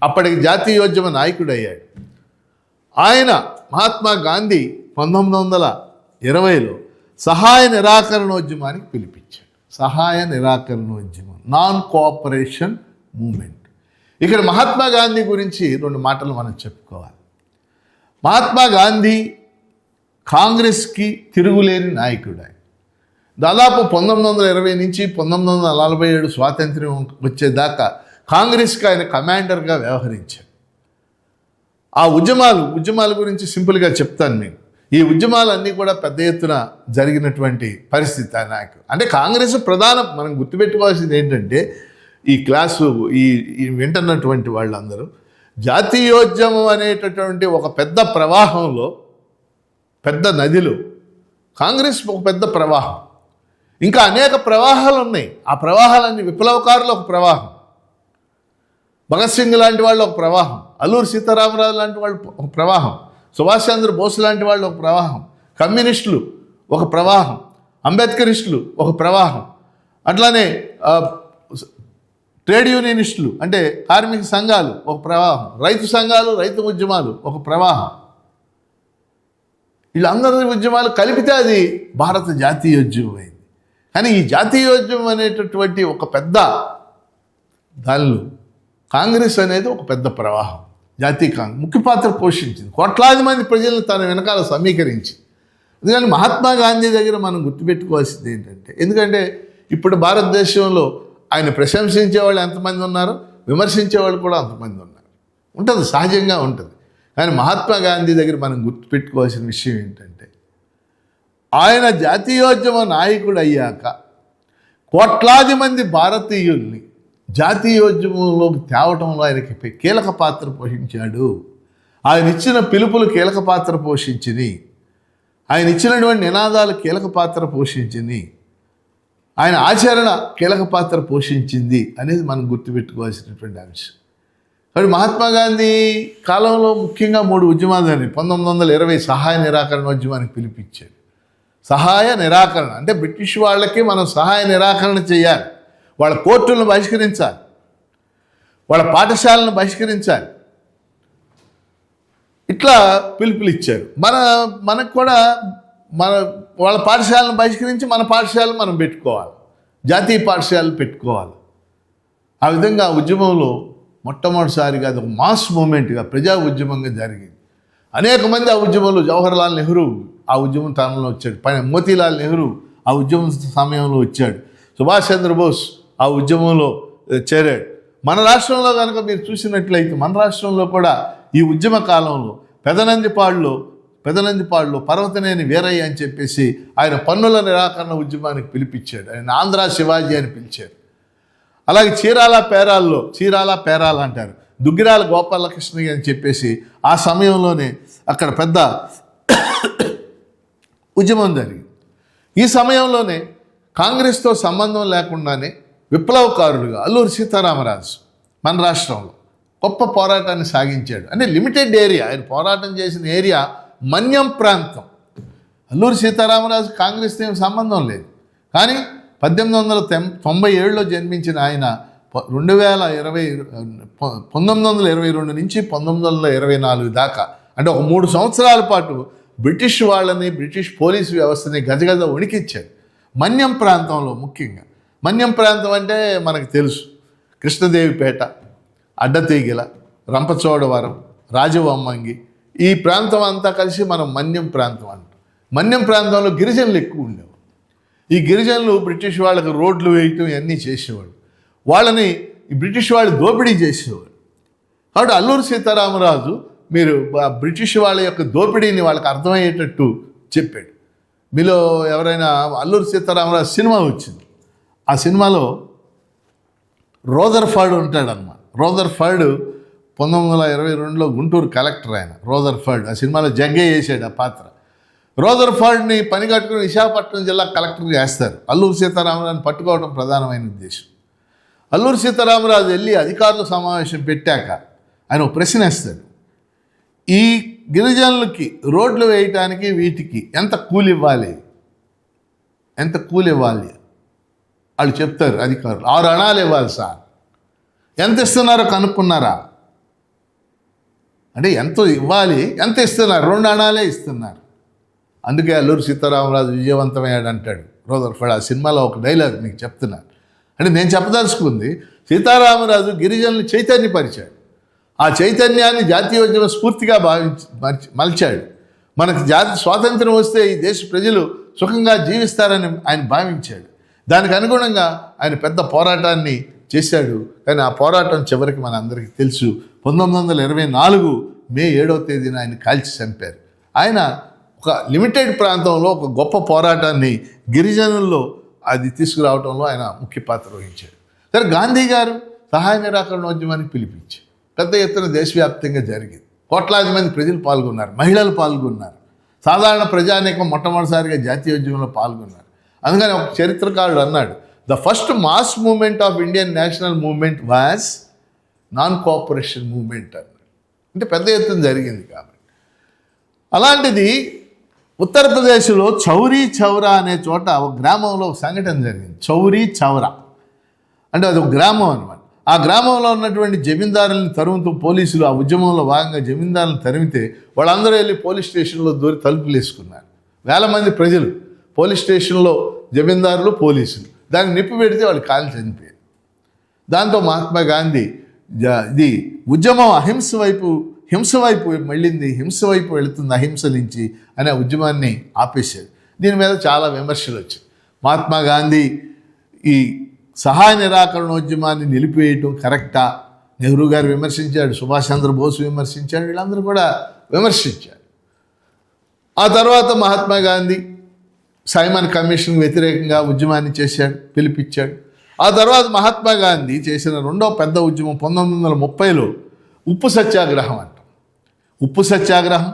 అప్పటికి జాతీయోద్యమ నాయకుడు అయ్యాడు. మహాత్మా గాంధీ 1920లో సహాయ నిరాకరణోద్యమానికి పిలిపించాడు. సహాయ నిరాకరణోద్యమం, నాన్ కోఆపరేషన్ మూమెంట్. ఇక్కడ మహాత్మా గాంధీ గురించి 2 మాటలు మనం చెప్పుకోవాలి. మహాత్మా గాంధీ కాంగ్రెస్కి తిరుగులేని నాయకుడు. ఆయన దాదాపు 1920 నుంచి 1947 స్వాతంత్ర్యం వచ్చేదాకా కాంగ్రెస్కి ఆయన కమాండర్గా వ్యవహరించాడు. ఆ ఉద్యమాల గురించి సింపుల్గా చెప్తాను మీకు. ఈ ఉద్యమాలన్నీ కూడా పెద్ద ఎత్తున జరిగినటువంటి పరిస్థితి. ఆయన నాయకుడు అంటే కాంగ్రెస్ మనం గుర్తుపెట్టుకోవాల్సింది ఏంటంటే, ఈ వింటున్నటువంటి వాళ్ళందరూ జాతీయోద్యమం అనేటటువంటి ఒక పెద్ద ప్రవాహంలో, పెద్ద నదిలో కాంగ్రెస్ ఒక పెద్ద ప్రవాహం. ఇంకా అనేక ప్రవాహాలు ఉన్నాయి. ఆ ప్రవాహాలన్నీ విప్లవకారులు ఒక ప్రవాహం, భగత్ సింగ్ లాంటి వాళ్ళు ఒక ప్రవాహం, అల్లూరి సీతారామరాజు లాంటి వాళ్ళు ఒక ప్రవాహం, సుభాష్ చంద్రబోస్ లాంటి వాళ్ళు ఒక ప్రవాహం, కమ్యూనిస్టులు ఒక ప్రవాహం, అంబేద్కరిస్టులు ఒక ప్రవాహం, అట్లానే ట్రేడ్ యూనియనిస్టులు అంటే కార్మిక సంఘాలు ఒక ప్రవాహం, రైతు సంఘాలు, రైతు ఉద్యమాలు ఒక ప్రవాహం. వీళ్ళందరి ఉద్యమాలు కలిపితే అది భారత జాతీయోద్యమం అయింది. కానీ ఈ జాతీయోద్యమం అనేటటువంటి ఒక పెద్ద దానిలో కాంగ్రెస్ అనేది ఒక పెద్ద ప్రవాహం. జాతీయ కాంగ్రెస్ ముఖ్య పాత్ర పోషించింది. కోట్లాది మంది ప్రజలను తన వెనకాల సమీకరించి. ఎందుకంటే మహాత్మా గాంధీ దగ్గర మనం గుర్తుపెట్టుకోవాల్సింది ఏంటంటే, ఎందుకంటే ఇప్పుడు భారతదేశంలో ఆయన ప్రశంసించే వాళ్ళు ఎంతమంది ఉన్నారు, విమర్శించే వాళ్ళు కూడా అంతమంది ఉన్నారు. ఉంటుంది, సహజంగా ఉంటుంది. కానీ మహాత్మా గాంధీ దగ్గర మనం గుర్తుపెట్టుకోవాల్సిన విషయం ఏంటంటే, ఆయన జాతీయోద్యమ నాయకుడు అయ్యాక కోట్లాది మంది భారతీయుల్ని జాతీయోద్యమంలోకి తేవటంలో ఆయనకి కీలక పాత్ర పోషించాడు. ఆయన ఇచ్చిన పిలుపులు కీలక పాత్ర పోషించినాయి. ఆయన ఇచ్చినటువంటి నినాదాలు కీలక పాత్ర పోషించింది. ఆయన ఆచరణ కీలక పాత్ర పోషించింది అనేది మనం గుర్తుపెట్టుకోవాల్సినటువంటి అంశం. కాబట్టి మహాత్మా గాంధీ కాలంలో ముఖ్యంగా 3 ఉద్యమాలు జరిగాయి. 1920 సహాయ నిరాకరణోద్యమానికి పిలిపించాడు. సహాయ నిరాకరణ అంటే బ్రిటిష్ వాళ్ళకి మనం సహాయ నిరాకరణ చేయాలి, వాళ్ళ కోర్టులను బహిష్కరించాలి, వాళ్ళ పాఠశాలను బహిష్కరించాలి, ఇట్లా పిలుపులు ఇచ్చారు. మనకు కూడా వాళ్ళ పాఠశాలను బహిష్కరించి మన పాఠశాలను మనం పెట్టుకోవాలి, జాతీయ పాఠశాలలు పెట్టుకోవాలి. ఆ విధంగా ఉద్యమంలో మొట్టమొదటిసారిగా అది ఒక మాస్ మూమెంట్గా ప్రజా ఉద్యమంగా జరిగింది. అనేక మంది ఆ ఉద్యమంలో, జవహర్లాల్ నెహ్రూ ఆ ఉద్యమం తరంలో వచ్చాడు, మోతీలాల్ నెహ్రూ ఆ ఉద్యమం సమయంలో వచ్చాడు, సుభాష్ చంద్రబోస్ ఆ ఉద్యమంలో చేరాడు. మన రాష్ట్రంలో కనుక మీరు చూసినట్లయితే మన రాష్ట్రంలో కూడా ఈ ఉద్యమ కాలంలో పెదనందిపాడులో పర్వతనేని వీరయ్య అని చెప్పేసి ఆయన పన్నుల నిరాకరణ ఉద్యమానికి పిలిపించాడు. ఆయన ఆంధ్ర శివాజీ అని పిలిచారు. అలాగే చీరాల పేరాల అంటారు, దుగ్గిరాల గోపాలకృష్ణయ్య అని చెప్పేసి ఆ సమయంలోనే అక్కడ పెద్ద ఉద్యమం జరిగింది. ఈ సమయంలోనే కాంగ్రెస్తో సంబంధం లేకుండానే విప్లవకారులుగా అల్లూరి సీతారామరాజు మన రాష్ట్రంలో గొప్ప పోరాటాన్ని సాగించాడు. అంటే లిమిటెడ్ ఏరియా, ఆయన పోరాటం చేసిన ఏరియా మన్యం ప్రాంతం. అల్లూరి సీతారామరాజు కాంగ్రెస్తో ఏం సంబంధం లేదు. కానీ 1897లో జన్మించిన ఆయన 1922 నుంచి 1924 దాకా అంటే ఒక 3 సంవత్సరాల పాటు బ్రిటిష్ వాళ్ళని, బ్రిటిష్ పోలీసు వ్యవస్థని గజగజ వణికిచ్చాడు. మన్యం ప్రాంతంలో ముఖ్యంగా, మన్యం ప్రాంతం అంటే మనకు తెలుసు, కృష్ణదేవిపేట, అడ్డతీగిల, రంపచోడవరం, రాజవమ్మంగి, ఈ ప్రాంతం అంతా కలిసి మనం మన్యం ప్రాంతం అంటాం. మన్యం ప్రాంతంలో గిరిజనులు ఎక్కువ ఉండేవారు. ఈ గిరిజనులు బ్రిటిష్ వాళ్ళకి రోడ్లు వేయటం ఇవన్నీ చేసేవాడు. వాళ్ళని బ్రిటిష్ వాళ్ళు దోపిడీ చేసేవాడు. కాబట్టి అల్లూరి సీతారామరాజు మీరు బ్రిటిష్ వాళ్ళ యొక్క దోపిడీని వాళ్ళకి అర్థమయ్యేటట్టు చెప్పాడు. మీలో ఎవరైనా అల్లూరి సీతారామరాజు సినిమా వచ్చింది, ఆ సినిమాలో రోదర్ఫర్డ్ ఉంటాడన్నమాట. రోదర్ఫర్డ్ 1922లో గుంటూరు కలెక్టర్ ఆయన రోజర్ఫర్డ్. ఆ సినిమాలో జగ్గే చేశాడు ఆ పాత్ర. రోజర్ఫర్డ్ని పని కట్టుకుని విశాఖపట్నం జిల్లా కలెక్టర్గా వేస్తారు. అల్లూరి సీతారామరాజుని పట్టుకోవడం ప్రధానమైన ఉద్దేశం. అల్లూరి సీతారామరాజు వెళ్ళి అధికారుల సమావేశం పెట్టాక ఆయన ఒక ప్రశ్న వేస్తాడు. ఈ గిరిజనులకి రోడ్లు వేయటానికి వీటికి ఎంత కూలి ఇవ్వాలి, ఎంత కూలి ఇవ్వాలి? వాళ్ళు చెప్తారు అధికారులు, 6 అణాలు ఇవ్వాలి సార్. ఎంత ఇస్తున్నారో కనుక్కున్నారా అంటే ఎంత ఇవ్వాలి, ఎంత ఇస్తున్నారు? 2 అణాలే ఇస్తున్నారు. అందుకే అల్లూరి సీతారామరాజు విజయవంతమయ్యాడు అంటాడు రోజర్ఫర్డ్. ఆ సినిమాలో ఒక డైలాగ్ మీకు చెప్తున్నాను. అంటే నేను చెప్పదలుచుకుంది, సీతారామరాజు గిరిజనులు చైతన్యపరిచాడు. ఆ చైతన్యాన్ని జాతీయోద్యమ స్ఫూర్తిగా మలిచాడు. మనకు స్వాతంత్రం వస్తే ఈ దేశ ప్రజలు సుఖంగా జీవిస్తారని ఆయన భావించాడు. దానికి అనుగుణంగా ఆయన పెద్ద పోరాటాన్ని చేశాడు. కానీ ఆ పోరాటం చివరికి మన అందరికీ తెలుసు. 1924 మే 7వ తేదీన ఆయన కాల్చి చంపారు. ఆయన ఒక లిమిటెడ్ ప్రాంతంలో ఒక గొప్ప పోరాటాన్ని గిరిజనుల్లో అది తీసుకురావడంలో ఆయన ముఖ్య పాత్ర వహించాడు. సరే, గాంధీ గారు సహాయ నిరాకరణోద్యమానికి పిలిపించారు. పెద్ద ఎత్తున దేశవ్యాప్తంగా జరిగింది. కోట్లాది మంది ప్రజలు పాల్గొన్నారు, మహిళలు పాల్గొన్నారు, సాధారణ ప్రజానీకం మొట్టమొదటిసారిగా జాతీయోద్యమంలో పాల్గొన్నారు. అందుకని ఒక చరిత్రకారుడు అన్నాడు, the first mass movement of Indian national movement was non cooperation movement అన్నాడు. అంటే పెద్ద ఎత్తున జరిగింది కాబట్టి. అలాంటిది ఉత్తరప్రదేశ్లో చౌరీ చౌరా అనే చోట ఒక గ్రామంలో ఒక సంఘటన జరిగింది. చౌరీ చౌరా అంటే అది ఒక గ్రామం అనమాట. ఆ గ్రామంలో ఉన్నటువంటి జమీందారులను తరుముతూ పోలీసులు ఆ ఉద్యమంలో భాగంగా జమీందారులను తరిమితే వాళ్ళందరూ వెళ్ళి పోలీస్ స్టేషన్లో దూరి తలుపులు వేసుకున్నారు. వేల మంది ప్రజలు పోలీస్ స్టేషన్లో, జమీందారులు, పోలీసులు దాన్ని నిప్పు పెడితే వాళ్ళు కాలి చనిపోయారు. దాంతో మహాత్మా గాంధీ ఇది ఉద్యమం హింస వైపు మళ్ళింది, హింస వైపు వెళుతుంది, అహింస నుంచి అనే ఉద్యమాన్ని ఆపేశాడు. దీని మీద చాలా విమర్శలు వచ్చాయి. మహాత్మా గాంధీ ఈ సహాయ నిరాకరణోద్యమాన్ని నిలిపివేయటం కరెక్టా? నెహ్రూ గారు విమర్శించాడు, సుభాష్ చంద్రబోస్ విమర్శించాడు, వీళ్ళందరూ కూడా విమర్శించారు. ఆ తర్వాత మహాత్మా గాంధీ సైమన్ కమిషన్కి వ్యతిరేకంగా ఉద్యమాన్ని చేశాడు, పిలిపించాడు. ఆ తర్వాత మహాత్మా గాంధీ చేసిన రెండో పెద్ద ఉద్యమం 1930లో ఉప్పు సత్యాగ్రహం అంట. ఉప్పు సత్యాగ్రహం,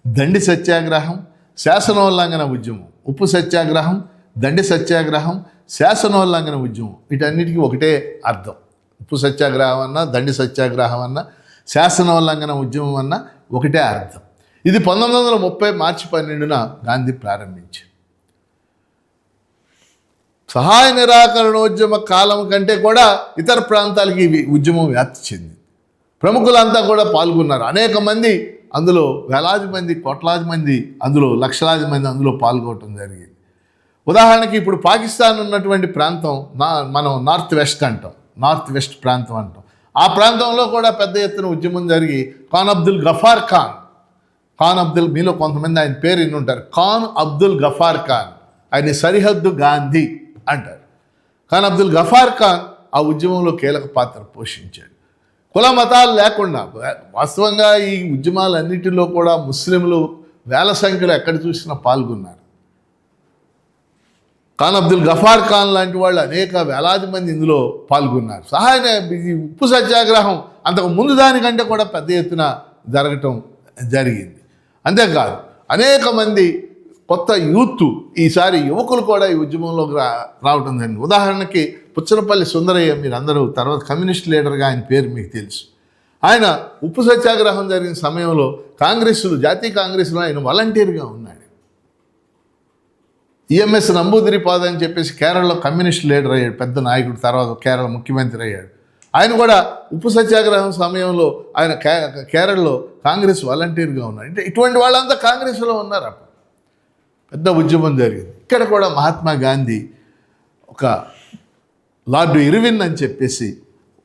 దండి సత్యాగ్రహం, శాసనోల్లంఘన ఉద్యమం. ఉప్పు సత్యాగ్రహం, దండి సత్యాగ్రహం, శాసనోల్లంఘన ఉద్యమం, వీటన్నిటికీ ఒకటే అర్థం. ఉప్పు సత్యాగ్రహం అన్నా, దండి సత్యాగ్రహం అన్నా, శాసనోల్లంఘన ఉద్యమం అన్నా ఒకటే అర్థం. ఇది 1930 మార్చి 12న గాంధీ ప్రారంభించారు. సహాయ నిరాకరణోద్యమ కాలం కంటే కూడా ఇతర ప్రాంతాలకి ఈ ఉద్యమం వ్యాప్తి చెందింది. ప్రముఖులంతా కూడా పాల్గొన్నారు. అనేక మంది అందులో, వేలాది మంది, కోట్లాది మంది అందులో, లక్షలాది మంది అందులో పాల్గొనడం జరిగింది. ఉదాహరణకి ఇప్పుడు పాకిస్తాన్ ఉన్నటువంటి ప్రాంతం మనం నార్త్ వెస్ట్ అంటాం, నార్త్ వెస్ట్ ప్రాంతం అంటాం. ఆ ప్రాంతంలో కూడా పెద్ద ఎత్తున ఉద్యమం జరిగి ఖాన్ అబ్దుల్ గఫార్ ఖాన్, మీలో కొంతమంది ఆయన పేరు విని ఉంటారు, ఖాన్ అబ్దుల్ గఫార్ ఖాన్, ఆయన సరిహద్దు గాంధీ అంటారు. ఖాన్ అబ్దుల్ గఫార్ ఖాన్ ఆ ఉద్యమంలో కీలక పాత్ర పోషించాడు. కుల మతాలు లేకుండా వాస్తవంగా ఈ ఉద్యమాలన్నిటిలో కూడా ముస్లింలు వేల సంఖ్యలో ఎక్కడ చూసినా పాల్గొన్నారు. ఖాన్ అబ్దుల్ గఫార్ ఖాన్ లాంటి వాళ్ళు అనేక వేలాది మంది ఇందులో పాల్గొన్నారు. ఉప్పు సత్యాగ్రహం అంతకు ముందు దానికంటే కూడా పెద్ద ఎత్తున జరగటం జరిగింది. అంతేకాదు అనేక మంది కొత్త యూత్, ఈసారి యువకులు కూడా ఈ ఉద్యమంలోకి రావటం జరిగింది. ఉదాహరణకి పుచ్చలపల్లి సుందరయ్య, మీరు అందరూ తర్వాత కమ్యూనిస్ట్ లీడర్గా ఆయన పేరు మీకు తెలుసు. ఆయన ఉప్పు సత్యాగ్రహం జరిగిన సమయంలో జాతీయ కాంగ్రెస్లో ఆయన వాలంటీర్గా ఉన్నాడు. ఈఎంఎస్ నంబూదిరిపాద అని చెప్పేసి కేరళలో కమ్యూనిస్ట్ లీడర్ అయ్యాడు, పెద్ద నాయకుడు, తర్వాత కేరళ ముఖ్యమంత్రి అయ్యాడు. ఆయన కూడా ఉప్పు సత్యాగ్రహం సమయంలో ఆయన కేరళలో కాంగ్రెస్ వాలంటీర్గా ఉన్నాడు. అంటే ఇటువంటి వాళ్ళంతా కాంగ్రెస్లో ఉన్నారు. అప్పుడు పెద్ద ఉద్యమం జరిగింది. ఇక్కడ కూడా మహాత్మా గాంధీ ఒక లార్డ్ ఇర్విన్ అని చెప్పేసి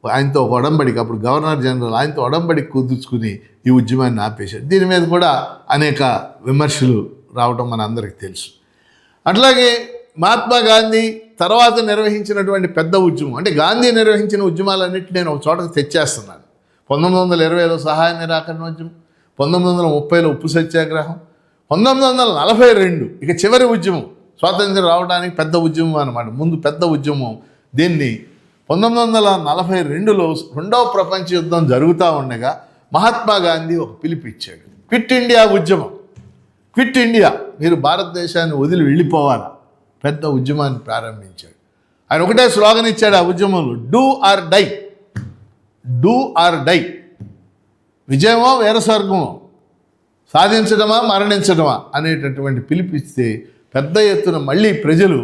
ఆయనతో ఒక ఒడంబడిక, అప్పుడు గవర్నర్ జనరల్, ఆయనతో ఒడంబడిక కుదుర్చుకుని ఈ ఉద్యమాన్ని ఆపేశాడు. దీని మీద కూడా అనేక విమర్శలు రావడం మన అందరికీ తెలుసు. అట్లాగే మహాత్మా గాంధీ తర్వాత నిర్వహించినటువంటి పెద్ద ఉద్యమం, అంటే గాంధీ నిర్వహించిన ఉద్యమాలన్నింటినీ నేను ఒక చోటకు తెచ్చేస్తున్నాను. 1920లో సహాయ నిరాకరణోద్యమం, 1930లో ఉప్పు సత్యాగ్రహం, 1942 ఇక చివరి ఉద్యమం, స్వాతంత్ర్యం రావడానికి పెద్ద ఉద్యమం అన్నమాట. ముందు పెద్ద ఉద్యమం, దీన్ని 1942లో రెండవ ప్రపంచ యుద్ధం జరుగుతూ ఉండగా మహాత్మా గాంధీ ఒక పిలుపిచ్చాడు, క్విట్ ఇండియా ఉద్యమం. క్విట్ ఇండియా, మీరు భారతదేశాన్ని వదిలి వెళ్ళిపోవాలా, పెద్ద ఉద్యమాన్ని ప్రారంభించాడు. ఆయన ఒకటే స్లోగన్ ఇచ్చాడు ఆ ఉద్యమంలో, do or die, do or die. విజయమో వీరస్వర్గమో, సాధించడమా మరణించడమా అనేటటువంటి పిలిపిస్తే పెద్ద ఎత్తున మళ్ళీ ప్రజలు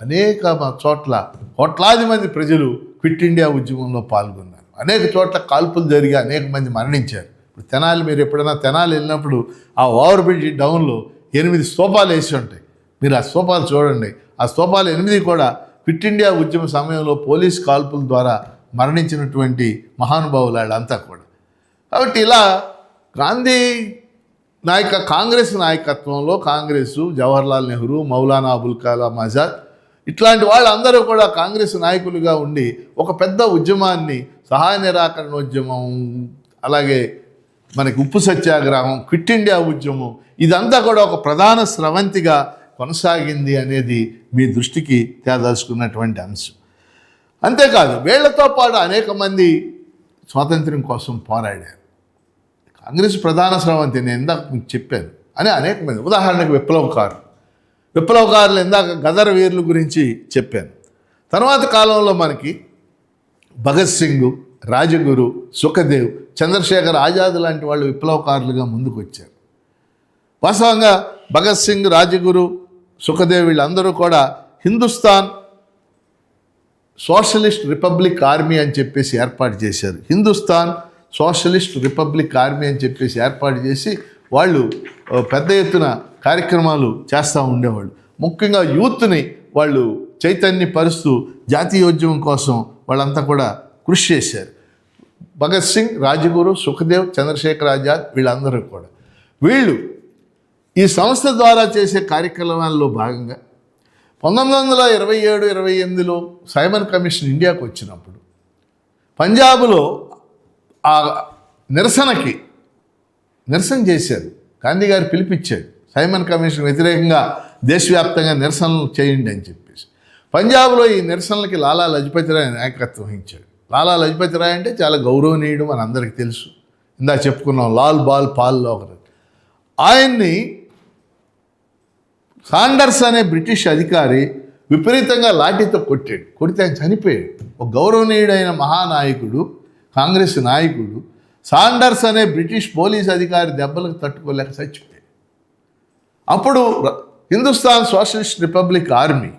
అనేక చోట్ల కోట్లాది మంది ప్రజలు క్విట్ ఇండియా ఉద్యమంలో పాల్గొన్నారు. అనేక చోట్ల కాల్పులు జరిగి అనేక మంది మరణించారు. ఇప్పుడు తెనాలి, మీరు ఎప్పుడైనా తెనాలి వెళ్ళినప్పుడు ఆ ఓవర్ బ్రిడ్జ్ డౌన్లో 8 స్తూపాలు వేసి ఉంటాయి. మీరు ఆ స్తూపాలు చూడండి. ఆ స్తూపాలు 8 కూడా క్విట్ ఇండియా ఉద్యమ సమయంలో పోలీస్ కాల్పుల ద్వారా మరణించినటువంటి మహానుభావులు వాళ్ళంతా కూడా. కాబట్టి ఇలా గాంధీ కాంగ్రెస్ నాయకత్వంలో కాంగ్రెసు, జవహర్లాల్ నెహ్రూ, మౌలానా అబుల్ కలాం ఆజాద్ ఇట్లాంటి వాళ్ళందరూ కూడా కాంగ్రెస్ నాయకులుగా ఉండి ఒక పెద్ద ఉద్యమాన్ని, సహాయ నిరాకరణ ఉద్యమం, అలాగే మనకి ఉప్పు సత్యాగ్రహం, క్విట్ ఇండియా ఉద్యమం, ఇదంతా కూడా ఒక ప్రధాన స్రవంతిగా కొనసాగింది అనేది మీ దృష్టికి తేదలుచుకున్నటువంటి అంశం. అంతేకాదు, వీళ్లతో పాటు అనేక మంది స్వాతంత్ర్యం కోసం పోరాడారు. కాంగ్రెస్ ప్రధాన స్రవంతి, నేను ఇందాక మీకు చెప్పాను అని అనేక మంది. ఉదాహరణకు విప్లవకారులు ఇందాక గదర్ వీరుల గురించి చెప్పాను. తర్వాత కాలంలో మనకి భగత్ సింగ్, రాజగురు, సుఖదేవ్, చంద్రశేఖర్ ఆజాద్ లాంటి వాళ్ళు విప్లవకారులుగా ముందుకు వచ్చారు. వాస్తవంగా భగత్ సింగ్, రాజగురు, సుఖదేవ్ వీళ్ళందరూ కూడా హిందుస్థాన్ సోషలిస్ట్ రిపబ్లిక్ ఆర్మీ అని చెప్పేసి ఏర్పాటు చేశారు. హిందుస్థాన్ సోషలిస్ట్ రిపబ్లిక్ ఆర్మీ అని చెప్పేసి ఏర్పాటు చేసి వాళ్ళు పెద్ద ఎత్తున కార్యక్రమాలు చేస్తూ ఉండేవాళ్ళు. ముఖ్యంగా యూత్ని వాళ్ళు చైతన్యపరుస్తూ జాతీయోద్యమం కోసం వాళ్ళంతా కూడా కృషి చేశారు. భగత్ సింగ్, రాజగురు, సుఖదేవ్, చంద్రశేఖర్ ఆజాద్ వీళ్ళందరూ కూడా. వీళ్ళు ఈ సంస్థ ద్వారా చేసే కార్యక్రమాల్లో భాగంగా 1927-28లో సైమన్ కమిషన్ ఇండియాకు వచ్చినప్పుడు పంజాబ్లో ఆ నిరసన చేశారు. గాంధీ గారు పిలిపించాడు, సైమన్ కమిషన్ వ్యతిరేకంగా దేశవ్యాప్తంగా నిరసనలు చేయండి అని చెప్పేసి. పంజాబ్లో ఈ నిరసనలకి లాలా లజపతి రాయ్ నాయకత్వం వహించాడు. లాలా లజపతి రాయ్ అంటే చాలా గౌరవనీయుడు, మన అందరికీ తెలుసు. ఇందా చెప్పుకున్నాం, లాల్ బాల్ పాల్లో ఒకరు. ఆయన్ని సాండర్స్ అనే బ్రిటిష్ అధికారి విపరీతంగా లాఠీతో కొడితే ఆయన చనిపోయాడు. ఒక గౌరవనీయుడైన మహానాయకుడు, కాంగ్రెస్ నాయకుడు సాండర్స్ అనే బ్రిటిష్ పోలీస్ అధికారి దెబ్బలకు తట్టుకోలేక చచ్చిపోయాడు. అప్పుడు హిందుస్థాన్ సోషలిస్ట్ రిపబ్లిక్ ఆర్మీ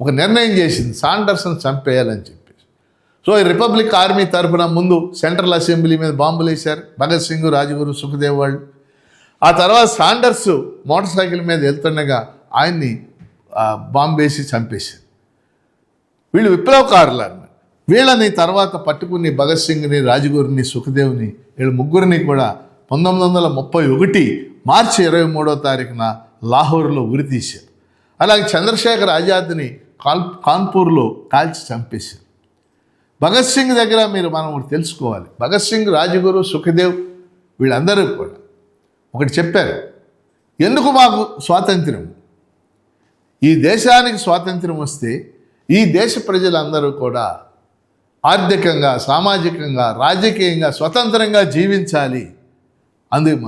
ఒక నిర్ణయం చేసింది, సాండర్స్ని చంపేయాలని చెప్పేసి. సో ఈ రిపబ్లిక్ ఆర్మీ తరఫున ముందు సెంట్రల్ అసెంబ్లీ మీద బాంబులు వేశారు భగత్ సింగ్, రాజగురు, సుఖదేవ్ వాళ్ళు. ఆ తర్వాత సాండర్స్ మోటార్ సైకిల్ మీద వెళ్తుండగా ఆయన్ని బాంబు వేసి చంపేశారు. వీళ్ళు విప్లవకారులు అన్నమాట. వీళ్ళని తర్వాత పట్టుకుని భగత్ సింగ్ని, రాజగురుని, సుఖదేవ్ని, వీళ్ళు ముగ్గురిని కూడా 1931 మార్చి 23వ తారీఖున లాహోర్లో ఉరితీశారు. అలాగే చంద్రశేఖర్ ఆజాద్ని కాన్పూర్లో కాల్చి చంపేశారు. భగత్ సింగ్ దగ్గర మనం తెలుసుకోవాలి, భగత్ సింగ్, రాజగురు, సుఖదేవ్ వీళ్ళందరూ కూడా ఒకటి చెప్పారు, ఎందుకు మాకు స్వాతంత్ర్యం, ఈ దేశానికి స్వాతంత్ర్యం వస్తే ఈ దేశ ప్రజలందరూ కూడా ఆర్థికంగా, సామాజికంగా, రాజకీయంగా స్వతంత్రంగా జీవించాలి. అందుకు